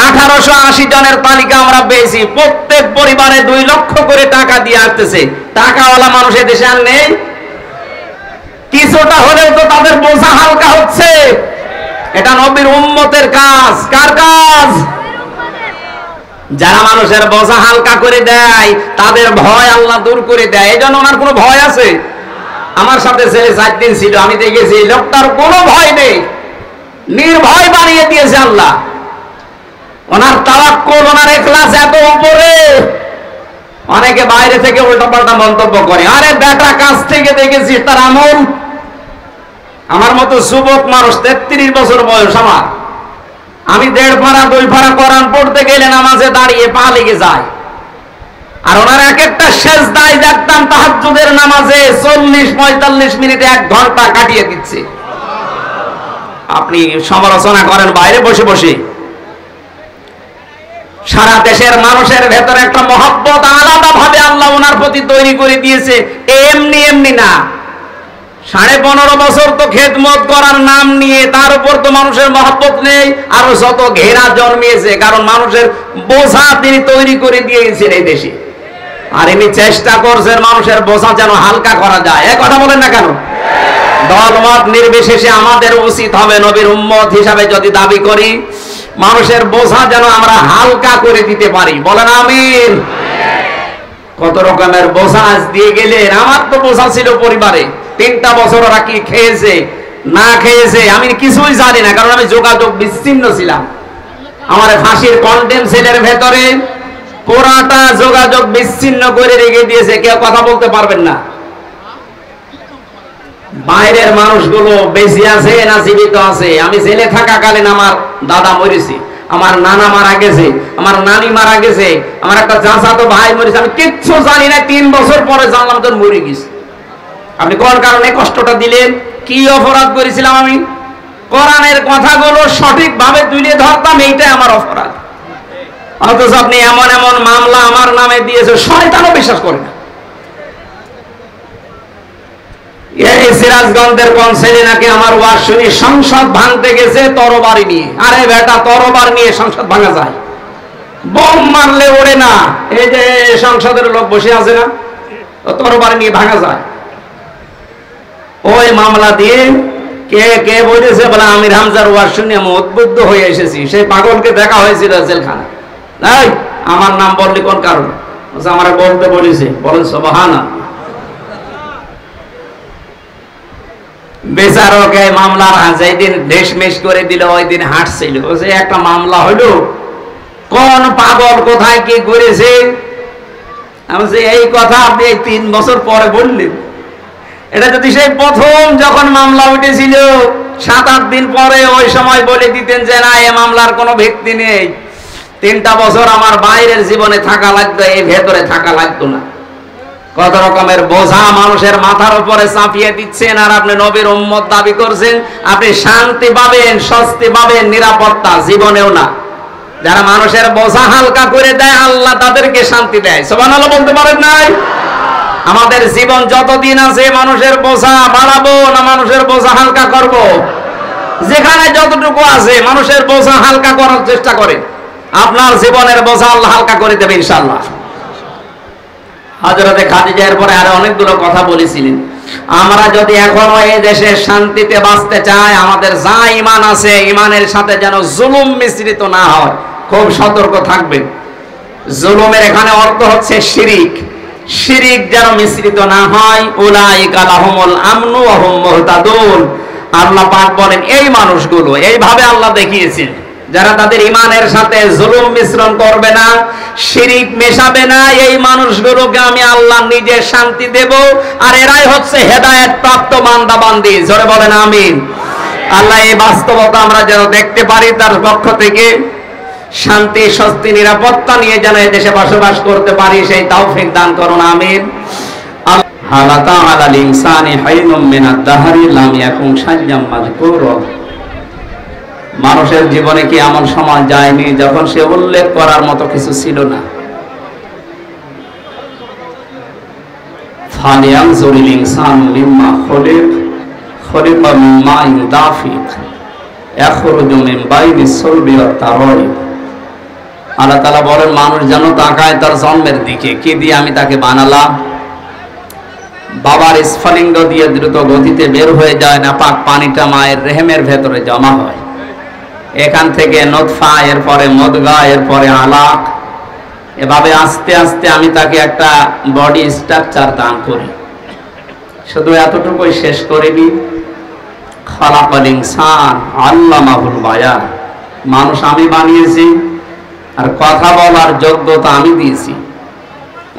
1880 জনের তালিকা আমরা পেয়েছি। প্রত্যেক পরিবারে 2 লক্ষ করে টাকা দিয়ে আসতেছে। টাকাওয়ালা মানুষ দেশে আর নেই। কিছুটা হলেও তো তাদের বোঝা হালকা হচ্ছে। এটা নবীর উম্মতের কাজ। কার কাজ? যারা মানুষের বোঝা হালকা করে দেয় তাদের ভয় আল্লাহ দূর করে দেয়। এই জন্য ওনার কোনো ভয় আছে? আমার সাথে ছেলে 4 দিন ছিল, আমি দেখেছি লোকটার কোনো ভয় নেই, নির্ভয় বানিয়ে দিয়েছে আল্লাহ। ওনার তাওয়াক্কুল, ওনার ইখলাস এত উপরে। অনেকে বাইরে থেকে উল্টাপাল্টা মন্তব্য করে, আরে বেটা কাছ থেকে দেখেছি তার আমল। আমার মতো যুবক মানুষ, 33 বছর বয়স আমার, আমি 1.5 পারা 2 পারা কোরআন পড়তে গেলে নামাজে দাঁড়িয়ে পা লেগে যায়। আর ওনার এক একটা সেজদায় দেখতাম তাহাজ্জুদের নামাজে 40-45 মিনিটে 1 ঘন্টা কাটিয়ে দিচ্ছে। আপনি সমালোচনা করেন বাইরে বসে বসে। সারা দেশের মানুষের ভেতরে একটা মহব্বত আলাদা ভাবে আল্লাহ ওনার প্রতি তৈরি করে দিয়েছে, এমনি এমনি না। 15.5 বছর তো খেদমত করার নাম নিয়ে তার উপর তো মানুষের মহব্বত নেই, আরো যত ঘেরা জন্মিয়েছে। কারণ মানুষের বোঝা তিনি তৈরি করে দিয়েছেন এই দেশে। আর ইনি চেষ্টা করছেন মানুষের বোঝা যেন হালকা করা যায়। এক কথা বলেন না কেন? দলমত নির্বিশেষে আমাদের উচিত হবে নবীর উম্মত হিসাবে যদি দাবি করি, মানুষের বোঝা যেন আমরা হালকা করে দিতে পারি। বলেন আমিন। কত রকমের বোঝা আজ দিয়ে গেলেন। আমার তো বোঝা ছিল পরিবারে। 3টা বছর ওরা কি খেয়েছে না খেয়েছে আমি কিছুই জানি না, কারণ আমি যোগাযোগ বিচ্ছিন্ন ছিলাম। আমার ফাঁসির কন্টেম সেলের ভেতরে পুরাটা যোগাযোগ বিচ্ছিন্ন করে রেখে দিয়েছে, কেউ কথা বলতে পারবেন না। বাইরের মানুষগুলো বেঁচে আছে না জীবিত আছে। আমি জেলে থাকাকালীন আমার দাদা মরেছে, আমার নানা মারা গেছে, আমার নানি মারা গেছে, আমার একটা চাচাতো ভাই মরেছে। আমি কিচ্ছু জানি না, 3 বছর পরে জানলাম তোর মরে গেছে। আপনি কোন কারণে কষ্টটা দিলেন? কি অপরাধ করেছিলাম আমি? কোরআনের কথাগুলো সঠিকভাবে তুলে ধরতাম, এইটাই আমার অপরাধ। অথচ আপনি এমন এমন মামলা আমার নামে দিয়েছে, শয়তানও বিশ্বাস করে না। এই সিরাজগঞ্জের কোন ছেলে নাকি আমার ওয়াজ শুনি সংসদ ভাঙতে গেছে তরবারি নিয়ে। আরে বেটা, তরবার নিয়ে সংসদ ভাঙা যায়? বোম মারলে ওড়ে না। এই যে সংসদের লোক বসে আছে না, তরবারি নিয়ে ভাঙা যায়। ওই মামলা দিয়ে কে কে বলেছে বলে আমির হামজার ওয়াজ শুনে আমি উদ্বুদ্ধ হয়ে এসেছি। সেই পাগলকে দেখা হয়েছিল জেলখানা। এই আমার নাম বললি কোন কারণে? আমার বলতে বলেছে। বলেন সুবহানাল্লাহ। বেচারকে মামলার যেদিন দেশমেশ করে দিল ওই দিন হাঁটছিল। যে একটা মামলা হইল, কোন পাগল কোথায় কি করেছে। আমি এই কথা আপনি 3 বছর পরে বললেন। এটা যদি সেই প্রথম যখন মামলা উঠেছিল 7-8 দিন পরে ওই সময় বলে দিতেন যে না, এই মামলার কোনো ভিত্তি নেই, 3টা বছর আমার বাইরের জীবনে থাকা লাগতো, এই ভেতরে থাকা লাগতো না। কত রকমের বোঝা মানুষের মাথার উপরে চাপিয়ে দিচ্ছেন, আর আপনি নবীর উম্মত দাবি করছেন। আপনি শান্তি পাবেন, স্বস্তি পাবেন, নিরাপত্তা জীবনেও না। যারা মানুষের বোঝা হালকা করে দেয় আল্লাহ তাদেরকে শান্তি দেয়। সুবহানাল্লাহ বলতে পারেন নাই? আমাদের জীবন যতদিন আছে মানুষের বোঝা বাড়াবো না মানুষের বোঝা হালকা করব? যেখানে যতটুকু আছে মানুষের বোঝা হালকা করার চেষ্টা করেন। আপনার জীবনের বোঝা আল্লাহ হালকা করে দেবে ইনশাআল্লাহ। হযরতে খাদিজার পরে আরো অনেকগুলো কথা বলেছিলেন। আমরা যদি এখনো এই দেশে শান্তিতে বাঁচতে চাই, আমাদের যা ঈমান আছে ঈমানের সাথে যেন জুলুম মিশ্রিত না হয়, খুব সতর্ক থাকবেন। জুলুমের এখানে অর্থ হচ্ছে শিরিক। শিরিক যেন মিশ্রিত না হয়। উলাইকা লাহুমুল আমনু ওয়া হুম মুহতাদুন। আল্লাহ পাক বলেন এই মানুষগুলো, এইভাবে আল্লাহ দেখিয়েছেন, যারা তাদের ঈমানের সাথে জুলুম মিশ্রণ করবে না, শিরিক মেশাবে না, এই মানুষগুলোকে আমি আল্লাহ নিজে শান্তি দেব। আর এরাই হচ্ছে হেদায়েত প্রাপ্ত বান্দা বান্দি। জোরে বলেন আমিন। আল্লাহ এই বাস্তবতা আমরা যেন দেখতে পারি, তার পক্ষ থেকে শান্তি, স্বস্তি, নিরাপত্তা নিয়ে যেন এই দেশে বসবাস করতে পারি, সেই তৌফিক দান করুন আমিন। হালাতা আলাল ইনসানি হাইনুম মিনাদ দাহরি লাম ইয়াকুন শাইয়্যাম মাযকুরা। মানুষের জীবনে কি এমন সময় যায়নি যখন সে উল্লেখ করার মতো কিছু ছিল না? ফালিয়ানজুরিল ইনসানু মিম্মা খুলিকা মিন মাইন দাফিক ইয়াখরুজু মিন বাইনিস সুলবি ওয়াত তারাইব। আল্লাহ তাআলা বলেন, মানুষ যেন তাকায় তার জন্মের দিকে, কি দিয়ে আমি তাকে বানালাম। বাবার স্ফলিঙ্গ দিয়ে দ্রুত গতিতে বের হয়ে যায়, নাপাক পানিটা মায়ের রেহেমের ভেতরে জমা হয়, এখান থেকে নতফা, এরপরে মুদগা, এরপরে আলাক, এভাবে আস্তে আস্তে আমি তাকে একটা বডি স্ট্রাকচার দান করি। শুধু এতটুকুই শেষ করিনি, খালাকাল ইনসান আল্লামাহুল বায়ান, মানুষ আমি বানিয়েছি আর কথা বলার যোগ্যতা আমি দিয়েছি।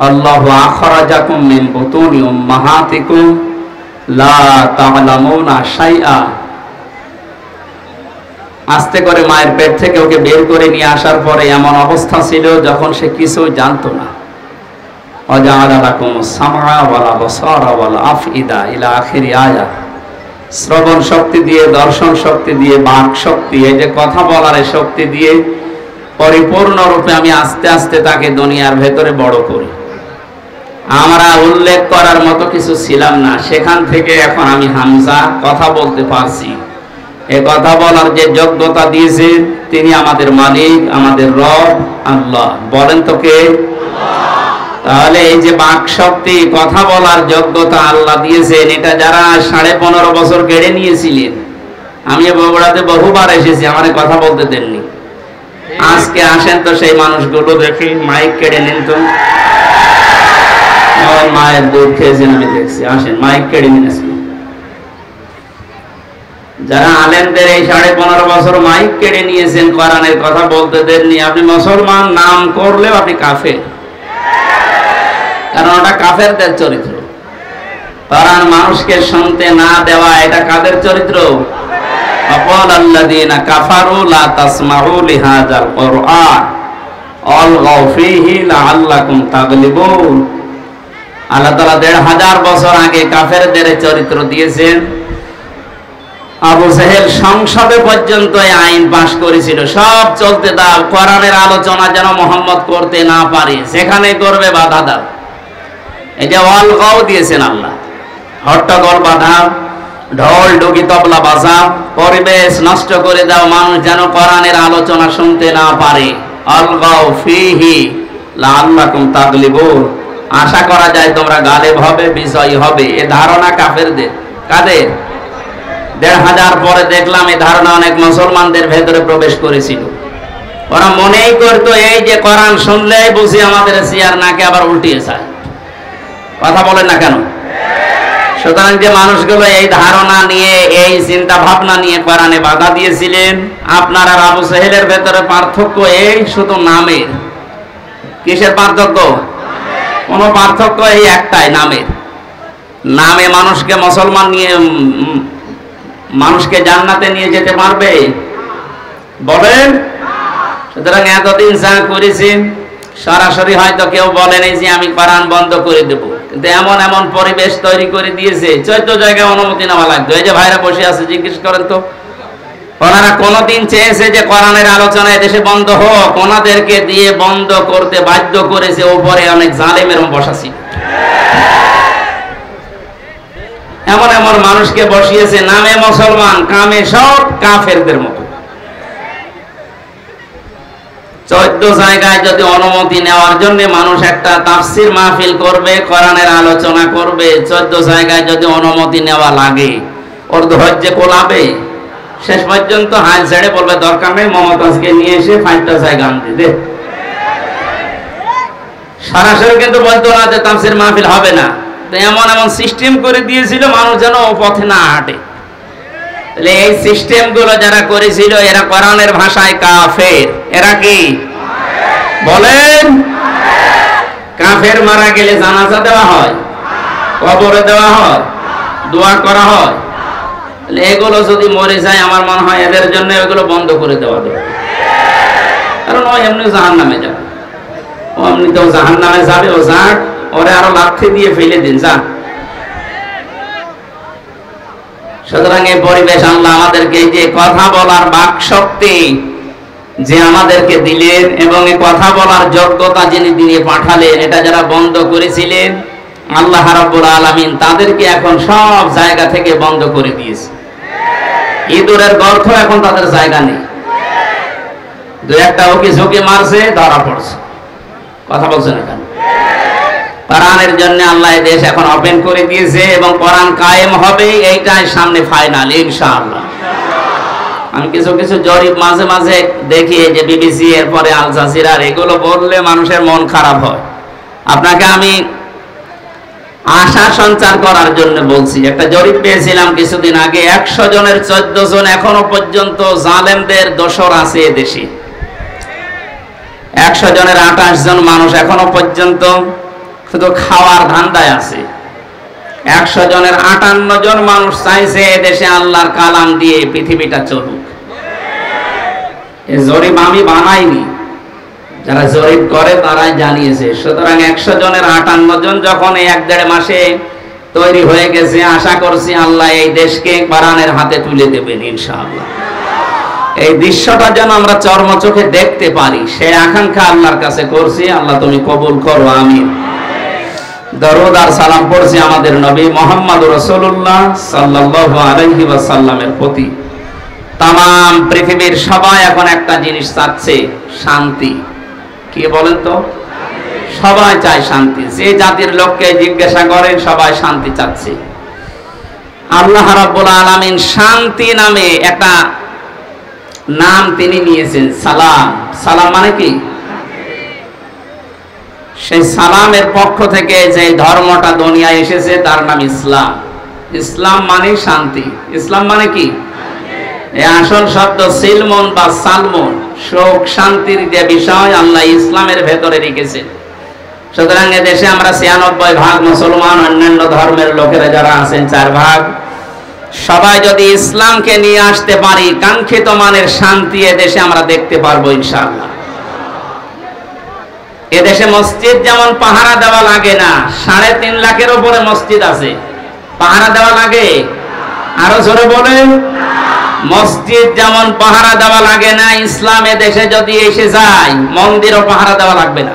আল্লাহু আখরাজাকুম মিন বুতুনি উম্মাহাতিকুম লা তা'লামুনা শাইআ। আস্তে করে মায়ের পেট থেকে ওকে বের করে নিয়ে আসার পরে এমন অবস্থা ছিল যখন সে কিছুই জানতো না। ওয়াজআলা লাকুমুস সামআ ওয়াল আবসারা ওয়াল আফইদা ইলা আখিরি আয়া। শ্রবণ শক্তি দিয়ে, দর্শন শক্তি দিয়ে, বাক শক্তি, এই যে কথা বলার শক্তি দিয়ে পরিপূর্ণরূপে আমি আস্তে আস্তে তাকে দুনিয়ার ভেতরে বড় করি। আমরা উল্লেখ করার মতো কিছু ছিলাম না, সেখান থেকে এখন আমি হামজা কথা বলতে পারছি। এ কথা বলার যে যোগ্যতা দিয়েছেন তিনি আমাদের মালিক, আমাদের রব আল্লাহ। বলেন তো কে? তাহলে এই যে বাক শক্তি, কথা বলার যোগ্যতা আল্লাহ দিয়েছেন, এটা যারা 15.5 বছর কেড়ে নিয়েছিলেন, আমি বগুড়াতে বহুবার এসেছি, আমার কথা বলতে দেননি। আজকে আসেন তো সেই মানুষগুলো দেখি, মাইক কেড়ে নিন তো। মায়ের দুধ খেয়েছেন আমি দেখছি, আসেন মাইক কেড়ে নিয়েছি। যারা আলেমদের এই 15.5 বছর মাইক কেড়ে নিয়েছেন, কোরআনের কথা বলতে দেননি, আপনি মুসলমান নাম করলেও আপনি কাফের, কারণ ওটা কাফেরদের চরিত্র। কোরআন মানুষকে শুনতে না দেওয়া, এটা কাদের চরিত্র? আল্লাযীনা কাফারু লা তাসমাউ লিহাযাল কুরআন আলগাউ ফীহি লাআল্লাকুম তাগলিবুন। আল্লাহ তাআলা 1500 বছর আগে কাফেরদের চরিত্র দিয়েছেন। আবু জেহেল সংসদে পর্যন্ত এই আইন পাশ করেছিল, সব চলতে দাও, কোরআনের আলোচনা যেন মুহাম্মদ করতে না পারে, যেখানে করবে বাধা দাও। এই যে আলগাউ দিয়েছেন আল্লাহ, হট্টগোল বাঁধাও, ঢোল ডুগি তবলা বাজাও, পরিবেশ নষ্ট করে দাও, মানুষ যেন কোরআনের আলোচনা শুনতে না পারে। আলগাউ ফীহি লাআল্লাকুম তাগলিবুন, আশা করা যায় তোমরা গালেব হবে, বিজয়ী হবে। এ ধারণা কাফেরদের। কাদের? 1500 পরে দেখলাম এই ধারণা অনেক মুসলমানদের ভেতরে প্রবেশ করেছিল। ওরা মনেই করতো এই যে কোরআন শুনলেই বুঝি আমাদের চেয়ার নাকে আবার উল্টিয়ে যায়। কথা বলেন না কেন? সুতরাং যে মানুষগুলো এই ধারণা নিয়ে, এই চিন্তা ভাবনা নিয়ে কোরআনে বাধা দিয়েছিলেন, আপনার আর আবু জেহেলের ভেতরে পার্থক্য এই শুধু নামের। কিসের পার্থক্য? কোনো পার্থক্য এই একটাই, নামের। নামে মানুষকে মুসলমান নিয়ে, মানুষকে জান্নাতে নিয়ে যেতে পারবে? বলেন। সুতরাং এতদিন যা করেছি, সরাসরি হয়তো কেউ বলেন যে আমি কোরআন বন্ধ করে দেব, কিন্তু এমন এমন পরিবেশ তৈরি করে দিয়েছে, 14 জায়গায় অনুমতি নেওয়া লাগতো। এই যে ভাইরা বসে আছে, জিজ্ঞেস করেন তো, ওনারা কোনদিন চেয়েছে যে কোরআনের আলোচনা এদেশে বন্ধ হোক? ওনাদেরকে দিয়ে বন্ধ করতে বাধ্য করেছে উপরে অনেক জালেমের বসা ছিল। এমন এমন মানুষকে বসিয়েছে, নামে মুসলমান, কামে সব কাফেরদের মতো। 14 জায়গায় যদি অনুমতি নেওয়ার জন্য মানুষ একটা তাফসীর মাহফিল করবে, কোরআনের আলোচনা করবে, 14 জায়গায় যদি অনুমতি নেওয়া লাগে, ওর ধৈর্য কোলাবে? শেষ পর্যন্ত হাল ছেড়ে বলবে দরকার নেই, মমতাজকে নিয়ে এসে 5টা জায়গা আনতে দে। সরাসরি কিন্তু বলতো না যে তাফসীর মাহফিল হবে না। তো এমন এমন সিস্টেম করে দিয়েছিল মানুষ যেন ও পথে না হাঁটে। তাহলে এই সিস্টেম গুলো যারা করেছিল, এরা কোরআনের ভাষায় কাফের। এরা কি? বলেন। কাফের মারা গেলে জানাজা দেওয়া হয়, কবরে দেওয়া হয়, দোয়া করা হয়। তাহলে এগুলো যদি মরে যায়, আমার মনে হয় এদের জন্য এগুলো বন্ধ করে দেওয়া দরকার। কারণ ও এমনি জাহান্নামে যাবে, ও এমনিতেও জাহান্নামে যাবে, ও যাক, ওরে আরো লাথি দিয়ে ফেলে দিন, যা। সুতরাং এই পরিবেশ আল্লাহ আমাদেরকে এই যে কথা বলার বাক শক্তি যে আমাদেরকে দিলেন এবং এই কথা বলার যোগ্যতা যিনি দিয়ে পাঠালেন, এটা যারা বন্ধ করেছিলেন, আল্লাহ রাব্বুল আলামিন তাদেরকে এখন সব জায়গা থেকে বন্ধ করে দিয়েছে। ইঁদুরের গর্ত এখন তাদের জায়গা নেই। দু একটা ওকে ঝুঁকে মারছে, ধরা পড়ছে। কথা বলছেন এখন কোরআনের জন্য আল্লাহ এই দেশ এখন ওপেন করে দিয়েছে এবং কোরআন কায়েম হবে, এইটাই সামনে ফাইনাল ইনশাআল্লাহ। আমি কিছু কিছু জরিপ মাঝে মাঝে দেখি যে বিবিসি এরপরে আল জাজিরা এগুলো বললে মানুষের মন খারাপ হয়। আপনাকে আমি আশা সঞ্চার করার জন্য বলছি। একটা জরিপ পেয়েছিলাম কিছুদিন আগে, 100 জনের 14 জন এখনো পর্যন্ত জালেমদের দোসর আছে এদেশে। 100 জনের 28 জন মানুষ এখনো পর্যন্ত শুধু খাওয়ার ধান্দায় আছে। 100 জনের 58 জন মানুষ চাইছে এদেশে আল্লাহর কালাম দিয়ে পৃথিবীটা চলুক। এই জরিপ আমি বানাইনি, যারা জরিপ করে তারাই জানিয়েছে। সুতরাং 100 জনের 58 জন যখন এই 1-1.5 মাসে তৈরি হয়ে গেছে, আশা করছি আল্লাহ এই দেশকে কোরআনের হাতে তুলে দেবেন ইনশাআল্লাহ। এই দৃশ্যটা যেন আমরা চর্ম চোখে দেখতে পারি, সেই আকাঙ্ক্ষা আল্লাহর কাছে করছি। আল্লাহ তুমি কবুল করো, আমিন। দরুদ আর সালাম পড়ছি আমাদের নবী মুহাম্মদ রাসূলুল্লাহ সাল্লাল্লাহু আলাইহি ওয়াসাল্লামের প্রতি। তাম পৃথিবীর সবাই এখন একটা জিনিস চাচ্ছে, শান্তি। কি বলেন তো? সবাই চায় শান্তি। যে জাতির লোককে জিজ্ঞাসা করেন সবাই শান্তি চাচ্ছে। আল্লাহ রাব্বুল আলামিন শান্তি নামে একটা নাম তিনি নিয়েছেন, সালাম। সালাম মানে কি? সেই সালামের পক্ষ থেকে যে ধর্মটা দুনিয়ায় এসেছে তার নাম ইসলাম। ইসলাম মানে শান্তি। ইসলাম মানে কি? এই আসল শব্দ সিলমন বা সালমন, সুখ শান্তির যে বিষয় আল্লাহ ইসলামের ভেতরে রেখেছেন। সুতরাং এদেশে আমরা 96 ভাগ মুসলমান, অন্যান্য ধর্মের লোকেরা যারা আছেন 4 ভাগ। সবাই যদি ইসলামকে নিয়ে আসতে পারি, কাঙ্ক্ষিত মানের শান্তি এদেশে আমরা দেখতে পারবো ইনশাআল্লাহ। এদেশে মসজিদ যেমন পাহারা দেওয়া লাগে না, 3.5 লাখের উপরে মসজিদ আছে, পাহারা দেওয়া লাগে? আরো জোরে বলেন। মসজিদ যেমন পাহারা দেওয়া লাগে না, ইসলাম এদেশে যদি এসে যায় মন্দিরও পাহারা দেওয়া লাগবে না।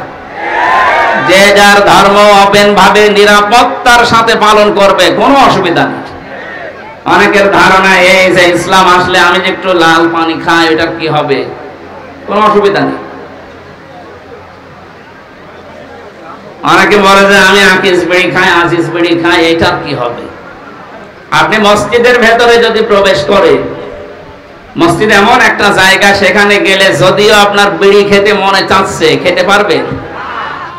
যে যার ধর্ম ওপেন ভাবে নিরাপত্তার সাথে পালন করবে, কোনো অসুবিধা নেই। অনেকের ধারণা এই যে ইসলাম আসলে আমি যে একটু লাল পানি খাই এটা কি হবে, কোনো অসুবিধা নেই। অনেকে বলে যে আমি আকিস বিড়ি খাই, আজিজ বিড়ি খাই, এটা কি হবে? আপনি মসজিদের ভেতরে যদি প্রবেশ করেন, মসজিদ এমন একটা জায়গা, সেখানে গেলে যদিও আপনার বিড়ি খেতে মনে চাচ্ছে খেতে পারবেন,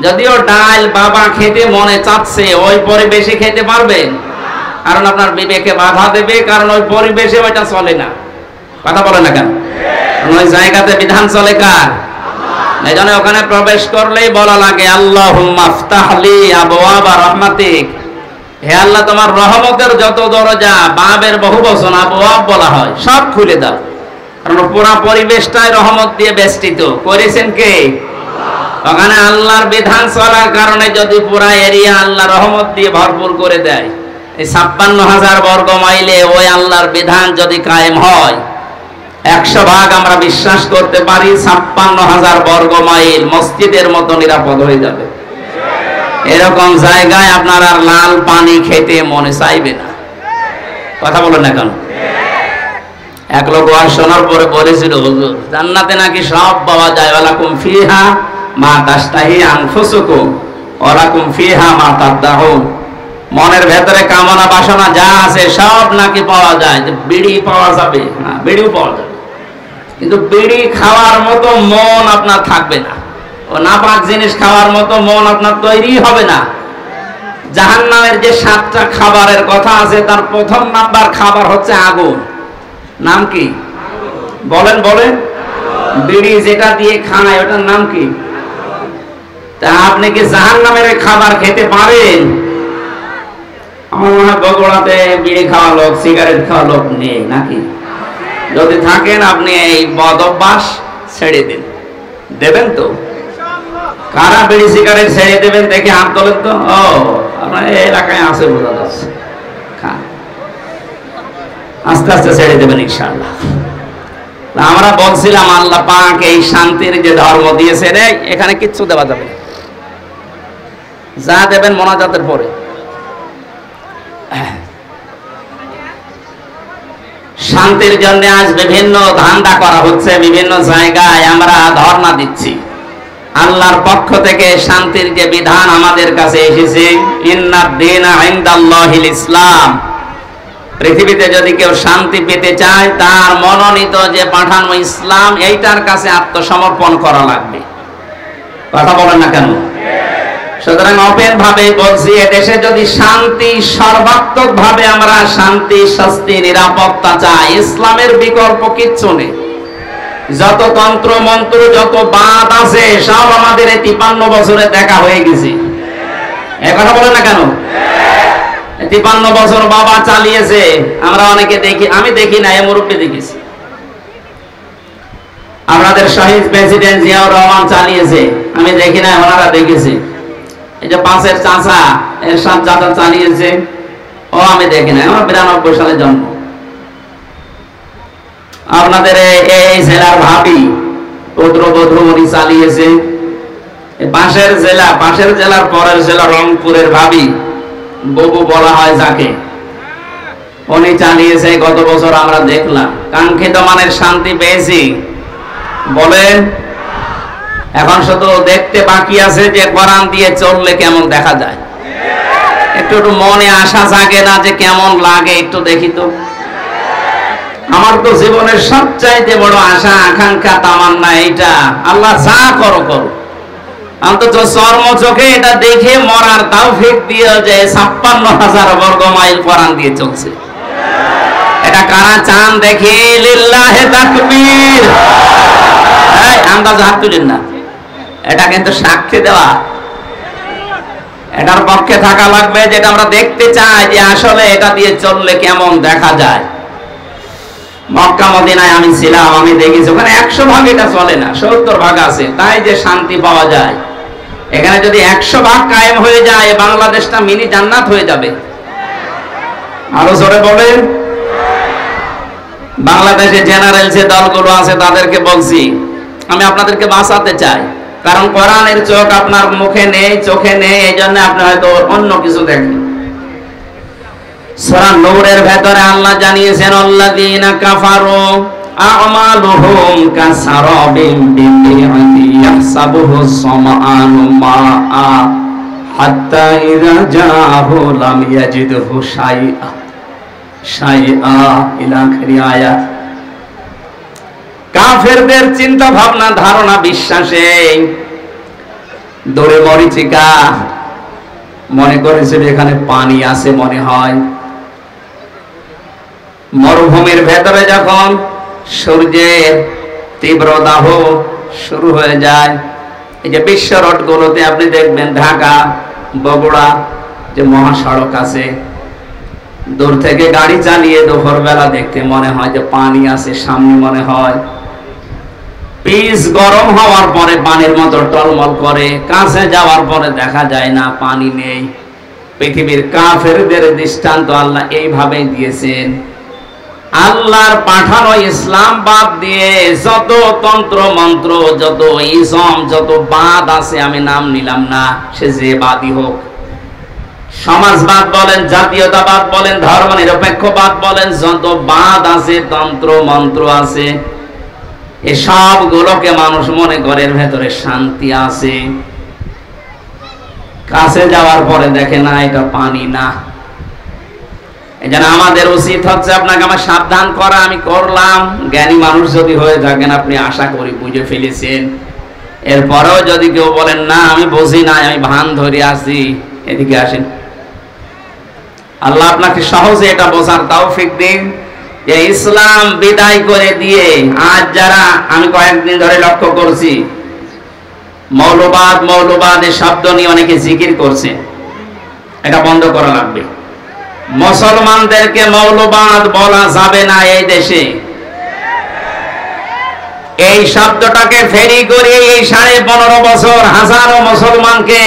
যদিও ডাল বাবা খেতে মনে চাচ্ছে ওই পরিবেশে খেতে পারবেন, কারণ আপনার বিবেকে বাধা দেবে, কারণ ওই পরিবেশে ওইটা চলে না। কথা বলে না কেন? ওই জায়গাতে বিধান চলে কার? এই জন্য ওখানে প্রবেশ করলেই বলা লাগে আল্লাহুম্মা আফতাহলি আবওয়াবা রাহমাতিক, হে আল্লাহ তোমার রহমতের যত দরজা, বাবের বহুবচন আবওয়াব বলা হয়, সব খুলে দাও। কারণ পুরো পরিবেশটাই রহমত দিয়ে বেষ্টিত। করেছেন কে? ওখানে আল্লাহর বিধান চলার কারণে যদি পুরা এরিয়া আল্লাহ রহমত দিয়ে ভরপুর করে দেয়, এই 56,000 বর্গ মাইলে ওই আল্লাহর বিধান যদি কায়েম হয়, 100 ভাগ আমরা বিশ্বাস করতে পারি 56,000 বর্গ মাইল মসজিদের মতো নিরাপদ হয়ে যাবে। এরকম জায়গায় আপনার আর লাল পানি খেতে মনে চাইবে না। কথা বলেন না কেন? এক লোক ওয়াজ শোনার পরে বলেছিল, হুজুর জান্নাতে নাকি সব পাওয়া যায়, ওয়ালাকুম ফিহা মা তাশতাহি আনফুসুকুম ওয়ালাকুম ফিহা মা তাদদাউন। মনের ভেতরে কামনা বাসনা যা আছে সব নাকি পাওয়া যায়। বিড়ি পাওয়া যাবে না, বিড়িও পাওয়া যাবে, কিন্তু বিড়ি খাওয়ার মতো মন আপনার থাকবে না। ও নাপাক জিনিস খাওয়ার মতো মন আপনার তৈরি হবে না। জাহান্নামের যে 7টা খাবারের কথা আছে, তার প্রথম নাম্বার খাবার হচ্ছে আগুন। নাম কি? বলেন বলেন। বিড়ি যেটা দিয়ে খায় ওটার নাম কি? তা আপনি কি জাহান্নামের খাবার খেতে পারেন? আমার মনে হয় বগুড়াতে বিড়ি খাওয়া লোক, সিগারেট খাওয়া লোক নেই নাকি? যদি থাকেন আপনি এই বদ অভ্যাস ছেড়ে দিন। দেবেন তো? কারা বিড়ি সিগারেট ছেড়ে দেবেন দেখে হাত তোলেন তো। ও আপনার এই এলাকায় আছে, বোঝা যাচ্ছে। আস্তে আস্তে ছেড়ে দেবেন ইনশাআল্লাহ। আমরা বলছিলাম আল্লাহ পাক এই শান্তির যে ধর্ম দিয়েছে রে, এখানে কিচ্ছু দেওয়া যাবে না। যা দেবেন মোনাজাতের পরে। শান্তির জন্য আজ বিভিন্ন ধান্দা করা হচ্ছে, বিভিন্ন জায়গায় আমরা ধর্ণা দিচ্ছি। আল্লাহর পক্ষ থেকে শান্তির যে বিধান আমাদের কাছে এসেছে, ইন্নাদ দীনা ইনদাল্লাহিল ইসলাম, পৃথিবীতে যদি কেউ শান্তি পেতে চায় তার মনোনীত যে পাঠানো ইসলাম, এইটার কাছে আত্মসমর্পণ করা লাগবে। কথা বলেন না কেন? সুতরাং ওপেন ভাবে বলছি, এদেশে যদি শান্তি, সর্বাত্মক ভাবে আমরা শান্তি, শান্তি, নিরাপত্তা চাই, ইসলামের বিকল্প কিচ্ছু নেই। যত তন্ত্র মন্ত্র, যত বাদ আছে সব আমাদের এই 53 বছরে দেখা হয়ে গেছে। এ কথা বলেন না কেন? 53 বছর বাবা চালিয়েছে, আমরা অনেকে দেখি, আমি দেখি না, এ মুরব্বী দেখেছি। আমাদের শহীদ প্রেসিডেন্ট জিয়াউর রহমান চালিয়েছে, আমি দেখি না, ওনারা দেখেছে। এই যে পাশের চাচা এরশাদ চাচা চালিয়েছে, ও আমি দেখি না, আমার 92 সালে জন্ম। আপনাদের এই জেলার ভাবি পুত্রবধূ উনি চালিয়েছে। পাশের জেলার পরের জেলা রংপুরের ভাবি, ববু বলা হয় যাকে, উনি চালিয়েছে। গত বছর আমরা দেখলাম, কাঙ্ক্ষিত মানের শান্তি পেয়েছি বলেন। এখন শুধু দেখতে বাকি আছে যে কোরআন দিয়ে চললে কেমন দেখা যায়। একটু মনে আশা জাগে না যে কেমন লাগে? একটু দেখি তো। আমার তো জীবনের সবচাইতে বড় আশা, আকাঙ্ক্ষা, তামান্না এইটা, আল্লাহ যা করো করো, অন্তত চর্ম চোখে এটা দেখে মরার তৌফিক দিয়ে যে 56,000 বর্গ মাইল কোরআন দিয়ে চলছে। এটা কারা চান দেখি? লিল্লাহে তাকবীর। এই আন্দাজ হাত তুলেন না, এটা কিন্তু সাক্ষী দেওয়া, এটার পক্ষে থাকা লাগবে, যেটা আমরা দেখতে চাই যে আসলে এটা দিয়ে চললে কেমন দেখা যায়। মক্কা মদিনায় আমি ছিলাম, আমি দেখেছি ওখানে 100 ভাগ এটা চলে না, 70 ভাগ আছে, তাই যে শান্তি পাওয়া যায়। এখানে যদি 100 ভাগ কায়েম হয়ে যায়, বাংলাদেশটা মিনি জান্নাত হয়ে যাবে। আরো জোরে বলেন। বাংলাদেশে জেনারেল যে দলগুলো আছে তাদেরকে বলছি, আমি আপনাদেরকে বাঁচাতে চাই, কারণ কোরআনের চোখ আপনার মুখে নেই, চোখে নেই, এই জন্য আপনি হয়তো অন্য কিছু দেখেন। সূরা নূরের ভেতরে আল্লাহ জানিয়েছেন, আল্লাযীনা কাফারু আ'মালুহুম কাসারাবিন বিকিআতি ইয়াহসাবুহু সামআনু মাআ হাত্তা ইযা জাআহু লাম ইয়াজিদহু শাইআ ইলা আখিরি আয়াত। কাফেরদের চিন্তা ভাবনা, ধারণা, বিশ্বাসে দৌড়ে মরিচিকা মনে করেছিল এখানে পানি আছে মনে হয়। মরুভূমির ভেতরে যখন সূর্যের তীব্র দাহ শুরু হয়ে যায়, এই যে বিশ্ব রোডগুলোতে আপনি দেখবেন, ঢাকা বগুড়া যে মহাসড়ক আছে, দূর থেকে গাড়ি চালিয়ে দুপুর বেলা দেখতে মনে হয় যে পানি আছে সামনে, মনে হয় পিচ গরম হওয়ার পরে পানির মতো টলমল করে, কাছে যাওয়ার পরে দেখা যায় না, পানি নেই। পৃথিবীর কাফেরদের দৃষ্টান্ত আল্লাহ এইভাবে দিয়েছেন। আল্লাহর পাঠানো ইসলাম বাদ দিয়ে যত তন্ত্র মন্ত্র, যত ইসম, যত বাদ আছে, আমি নাম নিলাম না, সে যে বাদই হোক, সমাজবাদ বলেন, জাতীয়তাবাদ বলেন, ধর্ম নিরপেক্ষবাদ বলেন, যত বাদ আছে, তন্ত্র মন্ত্র আছে, এই সবগুলোকে মানুষ মনে করে এর ভেতরে শান্তি আছে। কাছে যাওয়ার পরে দেখে না এটা পানি না। এই জন্য আমাদের উচিত হচ্ছে আপনাকে আমার সাবধান করা। আমি করলাম, জ্ঞানী মানুষ যদি হয়ে থাকেন আপনি আশা করি বুঝে ফেলেছেন। এরপরেও যদি কেউ বলেন না আমি বুঝি নাই, আমি ভান ধরে আছি, এদিকে আসেন। আল্লাহ আপনাকে সহজে এটা বোঝার তৌফিক দিন যে ইসলাম বিদায় করে দিয়ে আজ যারা, আমি কয়েকদিন ধরে লক্ষ্য করছি, মৌলবাদ এই শব্দ নিয়ে অনেকে জিকির করছে, এটা বন্ধ করা লাগবে। মুসলমানদেরকে মৌলবাদ বলা যাবে না এই দেশে। এই শব্দটাকে ফেরি করে এই 15.5 বছর হাজারো মুসলমানকে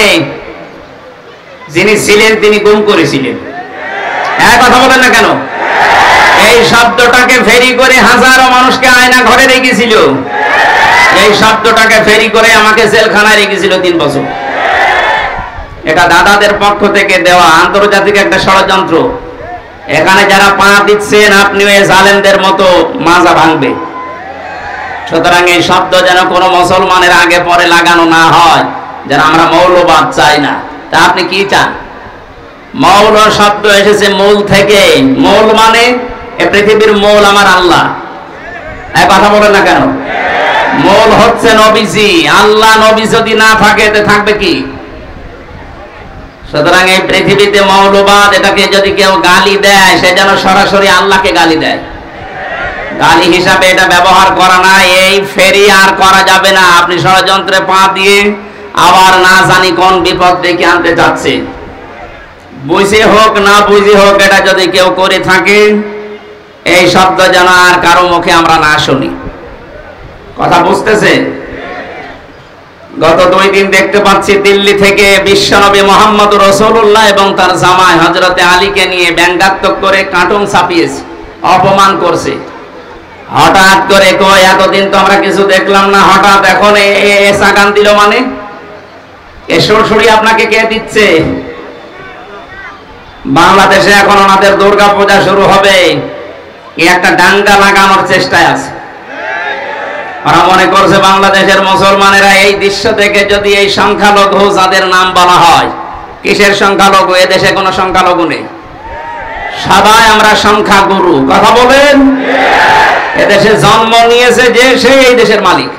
যিনি ছিলেন তিনি গুম করেছিলেন। এক কথা বলেন না কেন? এই শব্দটাকে ফেরি করে হাজারো মানুষকে আয়না ঘরে রেখেছিল। এই শব্দটাকে ফেরি করে আমাকে জেলখানায় রেখেছিল 3 বছর। এটা দাদাদের পক্ষ থেকে দেওয়া আন্তর্জাতিক একটা ষড়যন্ত্র। এখানে যারা পা দিচ্ছেন আপনি ওই জালেমদের মতো মাজা ভাঙবে। সুতরাং এই শব্দ যেন কোনো মুসলমানের আগে পরে লাগানো না হয়, যেন আমরা মৌলবাদ চাই না। তা আপনি কি চান? মৌল শব্দ এসেছে মূল থেকে। মূল মানে এই পৃথিবীর মূল আমার আল্লাহ। এই কথা বলেন না কেন? মূল হচ্ছে নবীজি। আল্লাহ নবী যদি না থাকে এতে থাকবে কি? সুতরাং এই পৃথিবীতে মৌলবাদ এটাকে যদি কেউ গালি দেয় সে যেন সরাসরি আল্লাহকে গালি দেয়। গালি হিসাবে এটা ব্যবহার করা না, এই ফেরি আর করা যাবে না। আপনি ষড়যন্ত্রে পা দিয়ে আবার না জানি কোন বিপদ ডেকে আনতে চাচ্ছে। বুঝে হোক না বুঝে হোক এটা যদি কেউ করে থাকে, এই শব্দ যেন আর কারো মুখে আমরা না শুনি। কথা বুঝতেছে? গত 2 দিন দেখতে পাচ্ছি দিল্লি থেকে বিশ্বনবী মুহাম্মদ রাসূলুল্লাহ এবং তার জামাই হযরতে আলীকে নিয়ে ব্যঙ্গাত্মক করে কার্টুন ছাপিয়েছে, অপমান করছে। হঠাৎ করে কই এতদিন তো আমরা কিছু দেখলাম না, হঠাৎ এখন এসা গান দিল মানে? এ সুরসুরি আপনাকে কে দিচ্ছে? বাংলাদেশে এখন ওনাদের দুর্গা পূজা শুরু হবে, একটা ডাঙ্গা লাগানোর চেষ্টায় আছে। ওরা মনে করছে বাংলাদেশের মুসলমানেরা এই দৃশ্য থেকে যদি এই সংখ্যালঘু যাদের নাম বলা হয়, কিসের সংখ্যালঘু? এদেশে কোনো সংখ্যালঘু নেই, সবাই আমরা সংখ্যাগুরু। কথা বলেন? এদেশে জন্ম নিয়েছে যে সে এই দেশের মালিক।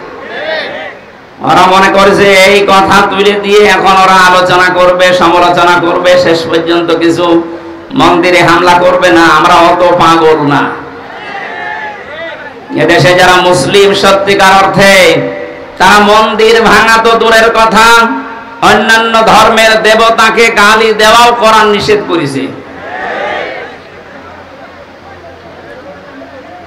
ওরা মনে করেছে এই কথা তুলে দিয়ে এখন ওরা আলোচনা করবে, সমালোচনা করবে, শেষ পর্যন্ত কিছু মন্দিরে হামলা করবে। না, আমরা অত পাগল না। এদেশে যারা মুসলিম সত্যিকার অর্থে, তারা মন্দির ভাঙা তো দূরের কথা, অন্যান্য ধর্মের দেবতাকে গালি দেওয়াও কোরআন নিষেধ করেছে।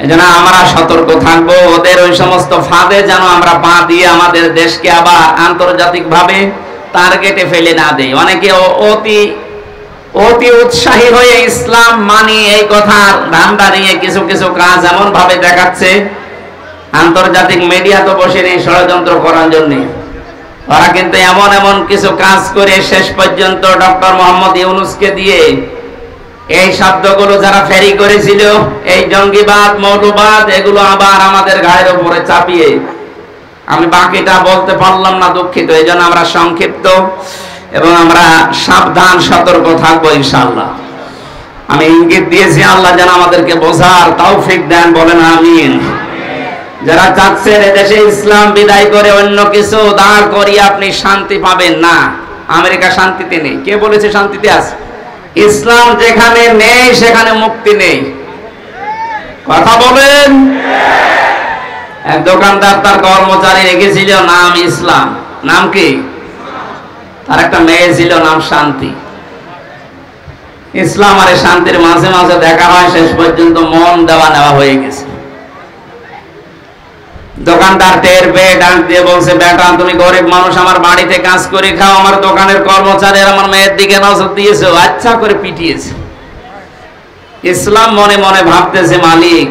এজন্য আমরা সতর্ক থাকবো, ওদের ওই সমস্ত ফাঁদে যেন আমরা পা দিয়ে আমাদের দেশকে আবার আন্তর্জাতিকভাবে টার্গেটে ফেলে না দেয়। অনেকে অতি উৎসাহী হয়ে ইসলাম মানি এই কথার ধান্দা নিয়ে কিছু কিছু কাজ এমন ভাবে দেখাচ্ছে, আন্তর্জাতিক মিডিয়া তো বসে নেই ষড়যন্ত্র করার জন্য। ওরা কিন্তু এমন এমন কিছু কাজ করে শেষ পর্যন্ত ডক্টর মোহাম্মদ ইউনূসকে দিয়ে এই শব্দগুলো যারা ফেরি করেছিল, এই জঙ্গিবাদ, মৌলবাদ, এগুলো আবার আমাদের গায়ের উপরে চাপিয়ে, আমি বাকিটা বলতে পারলাম না, দুঃখিত। এই জন্য আমরা সংক্ষিপ্ত এবং আমরা সাবধান সতর্ক থাকবো ইনশাআল্লাহ। আমি ইঙ্গিত দিয়েছি, আল্লাহ যেন আমাদেরকে বোঝার তৌফিক দেন, বলেন আমিন। যারা চাচ্ছেন এদেশে ইসলাম বিদায় করে অন্য কিছু দাঁড় করিয়ে আপনি শান্তি পাবেন না, আমেরিকা শান্তিতে নেই। কে বলেছে শান্তিতে আছে? ইসলাম যেখানে নেই সেখানে মুক্তি নেই। কথা বলেন? এক দোকানদার তার কর্মচারী রেখেছিল নাম ইসলাম। নাম কি? তার একটা মেয়ে ছিল নাম শান্তি। ইসলাম আর শান্তির মাঝে মাঝে দেখা হয়, শেষ পর্যন্ত মন দেওয়া নেওয়া হয়ে গেছে। দোকানদার টের পেয়ে ডাক দিয়ে বলছে, বেটা তুমি গরিব মানুষ, আমার বাড়িতে কাজ করে খাও, আমার দোকানের কর্মচারী আমার মেয়ের দিকে নজর দিয়েছো, আচ্ছা করে পিটিয়েছে। ইসলাম মনে মনে ভাবতেছে, মালিক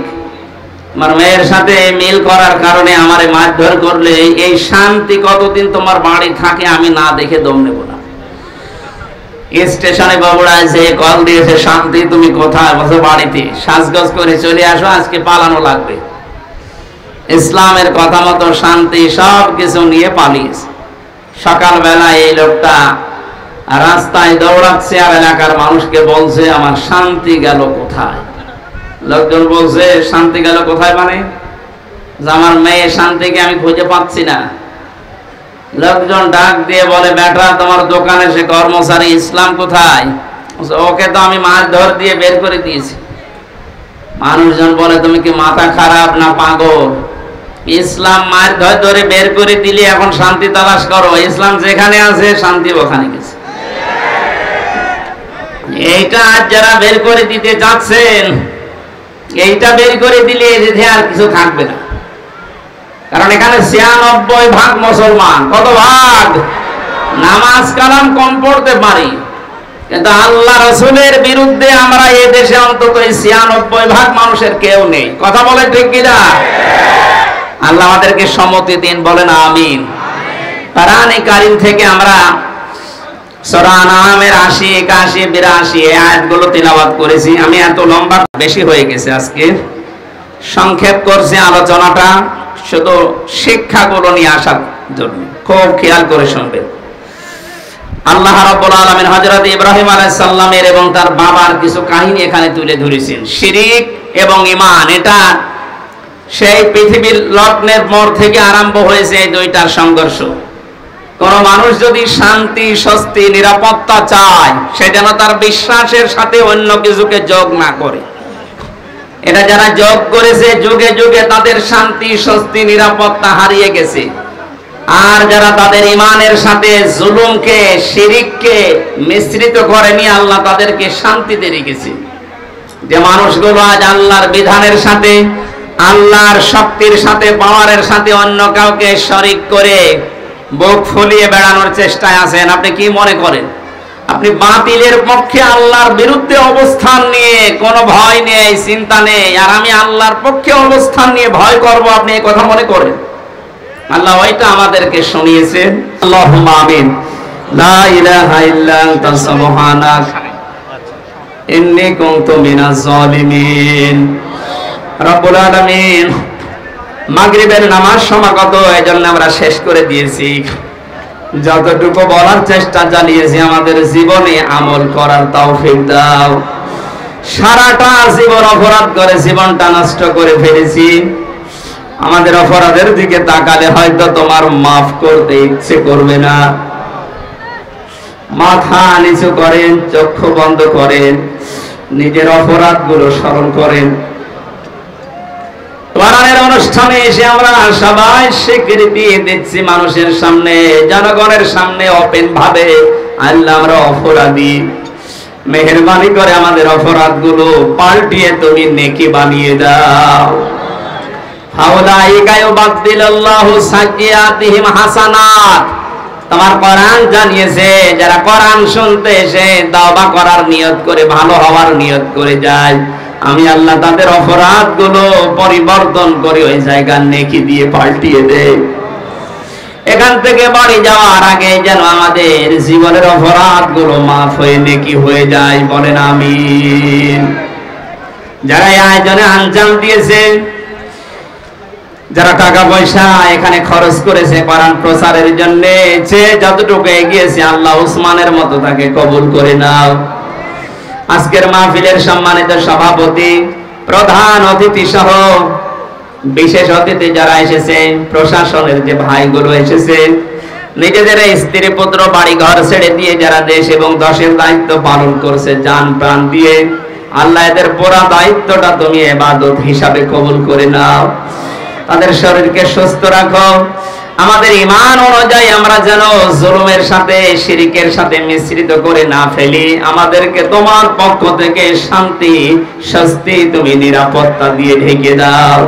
আমার মেয়ের সাথে মিল করার কারণে আমারে মারধর করলে এই শান্তি কতদিন তোমার বাড়ি থাকে আমি না দেখে দম নেব না। স্টেশনে বগুড়ায় যে কল দিয়েছে, শান্তি তুমি কোথায়? বলছো বাড়িতে। সাজগোজ করে চলে আসো, আজকে পালানো লাগবে। ইসলামের কথা মতো শান্তি সব কিছু নিয়ে পালিয়েছে। সকালবেলা এই লোকটা রাস্তায় দৌড়াচ্ছে আর এলাকার মানুষকে বলছে, আমার শান্তি গেল কোথায়? লোকজন বলছে, শান্তি গেল কোথায় মানে? আমার মেয়ে শান্তিকে আমি খুঁজে পাচ্ছি না। লোকজন ডাক দিয়ে বলে, বেটা তোমার দোকানে সে কর্মচারী ইসলাম কোথায়? ওকে তো আমি মারধর দিয়ে বের করে দিয়েছি। মানুষজন বলে, তুমি কি মাথা খারাপ না পাগল? ইসলাম মারধর ধরে বের করে দিলে এখন শান্তি তালাশ করো? ইসলাম যেখানে আছে শান্তি ওখানে গেছে। এইটা আজ যারা বের করে দিতে যাচ্ছেন, এইটা বের করে দিলে এতে আর কিছু থাকবে না। কারণ এখানে ৯৬% মুসলমান। কত ভাগ? নামাজ কালাম কম পড়তে পারি, কিন্তু আল্লাহ রাসূলের বিরুদ্ধে আমরা এই দেশে অন্তত ৯৬% মানুষের কেউ নেই। কথা বলে ঠিক কিনা? আল্লাহ আমাদেরকে সম্মতি দিন, বলেন আমিন। কোরআনে কারীম থেকে আমরা সূরা আনআমের ৮০, ৮১, ৮২ এই আয়াতগুলো তেলাওয়াত করেছি। আমি এত লম্বা বেশি হয়ে গেছে আজকে, সংক্ষেপ করছি আলোচনাটা শুধু শিক্ষাগুলো নিয়ে আসার জন্য। খুব খেয়াল করে শুনবেন। আল্লাহ রাব্বুল আলামিন হযরত ইব্রাহিম আলাইহিস সালামের এবং তার বাবার কিছু কাহিনী এখানে তুলে ধরেছেন। শিরক এবং ঈমান, এটা সেই পৃথিবীর লগ্নের পর থেকে আরম্ভ হয়েছে এই দুইটার সংঘর্ষ। কোন মানুষ যদি শান্তি, স্বস্তি, নিরাপত্তা চায়, সে যেন তার বিশ্বাসের সাথে অন্য কিছুকে যোগ না করে। এটা যারা যোগ করেছে, যুগে যুগে তাদের শান্তি, স্বস্তি, নিরাপত্তা হারিয়ে গেছে। আর যারা তাদের ঈমানের সাথে জুলুমকে, শিরককে মিশ্রিত করে নিয়ে আল্লাহ তাদেরকে শান্তিতে রেখেছে। যে মানুষগুলো আজ আল্লাহর বিধানের সাথে, আল্লাহর শক্তির সাথে, পাওয়ারের সাথে অন্য কাউকে শরীক করে বুক ফুলিয়ে বেড়ানোর চেষ্টায় আছেন, আপনি কি মনে করেন? আপনি বাতিলের পক্ষে আল্লাহর বিরুদ্ধে অবস্থান নিয়ে কোনো ভয় নেই, চিন্তা নেই, আর আমি আল্লাহর পক্ষে অবস্থান নিয়ে ভয় করব, আপনি এই কথা মনে করেন? আল্লাহ ওইটা আমাদেরকে শুনিয়েছেন। আল্লাহুম্মা আমিন। লা ইলাহা ইল্লা আনতা সুবহানাক ইন্নী কুনতু মিনাজ জালিমিন। রব্বুল আলামিন মাগরিবের নামাজ সমাগত, এজন্য আমরা শেষ করে দিয়েছি। যতটুকু বলার চেষ্টা চালিয়েছি, আমাদের জীবনে আমল করার তৌফিক দাও। সারাটা জীবন অপরাধ করে জীবনটা নষ্ট করে ফেলেছি। আমাদের অপরাধের দিকে তাকালে হয়তো তোমার মাফ করতে ইচ্ছে করবে না। মাথা নিচু করেন, চক্ষু বন্ধ করেন, নিজের অপরাধগুলো স্মরণ করেন। কোরআনের অনুষ্ঠানে এসে আমরা সবাই স্বীকৃতি দিচ্ছি মানুষের সামনে, জনগণের সামনে ওপেন ভাবে, আল্লাহ আমরা অপরাধী, মেহেরবানি করে আমাদের অপরাধগুলো পাল্টিয়ে তুমি নেকি বানিয়ে দাও। হাউলাইকা ইউবাদদিলুল্লাহু সাইয়্যাতিহিম হাসানাত। তোমার কোরআন জানিয়েছে, যারা কোরআন শুনতে এসে তওবা করার নিয়ত করে, ভালো হওয়ার নিয়ত করে যায়, আমি আল্লাহ তাদের অপরাধগুলো পরিবর্তন করে ওই জায়গা নেকি দিয়ে পাল্টিয়ে দেই। এখান থেকে বাড়ি যাওয়ার আগে যেন আমাদের জীবনের অপরাধগুলো মাফ হয়ে নেকি হয়ে যায়, বলেন আমিন। যারা এই আয়োজনে আঞ্জাম দিয়েছে, যারা টাকা পয়সা এখানে খরচ করেছে কোরআন প্রচারের জন্য, যে যতটুকু এগিয়েছে, আল্লাহ উসমানের মতো তাকে কবুল করে নাও। আজকের মাহফিলের সম্মানিত সভাপতি, প্রধান অতিথি সহ বিশেষ অতিথি যারা এসেছে, প্রশাসনের যে ভাইগুলো এসেছে, নিজেদের স্ত্রী পুত্র বাড়ি ঘর ছেড়ে দিয়ে যারা দেশ এবং দশের দায়িত্ব পালন করছে জান প্রাণ দিয়ে, আল্লাহ এদের পুরা দায়িত্বটা তুমি ইবাদত হিসাবে কবুল করে নাও। তাদের শরীরকে সুস্থ রাখো। আমাদের ঈমান অনুযায়ী আমরা যেন জুলুমের সাথে, শিরকের সাথে মিশ্রিত করে না ফেলি। আমাদেরকে তোমার পক্ষ থেকে শান্তি, স্বস্তি, তুমি নিরাপত্তা দিয়ে ঢেকে দাও।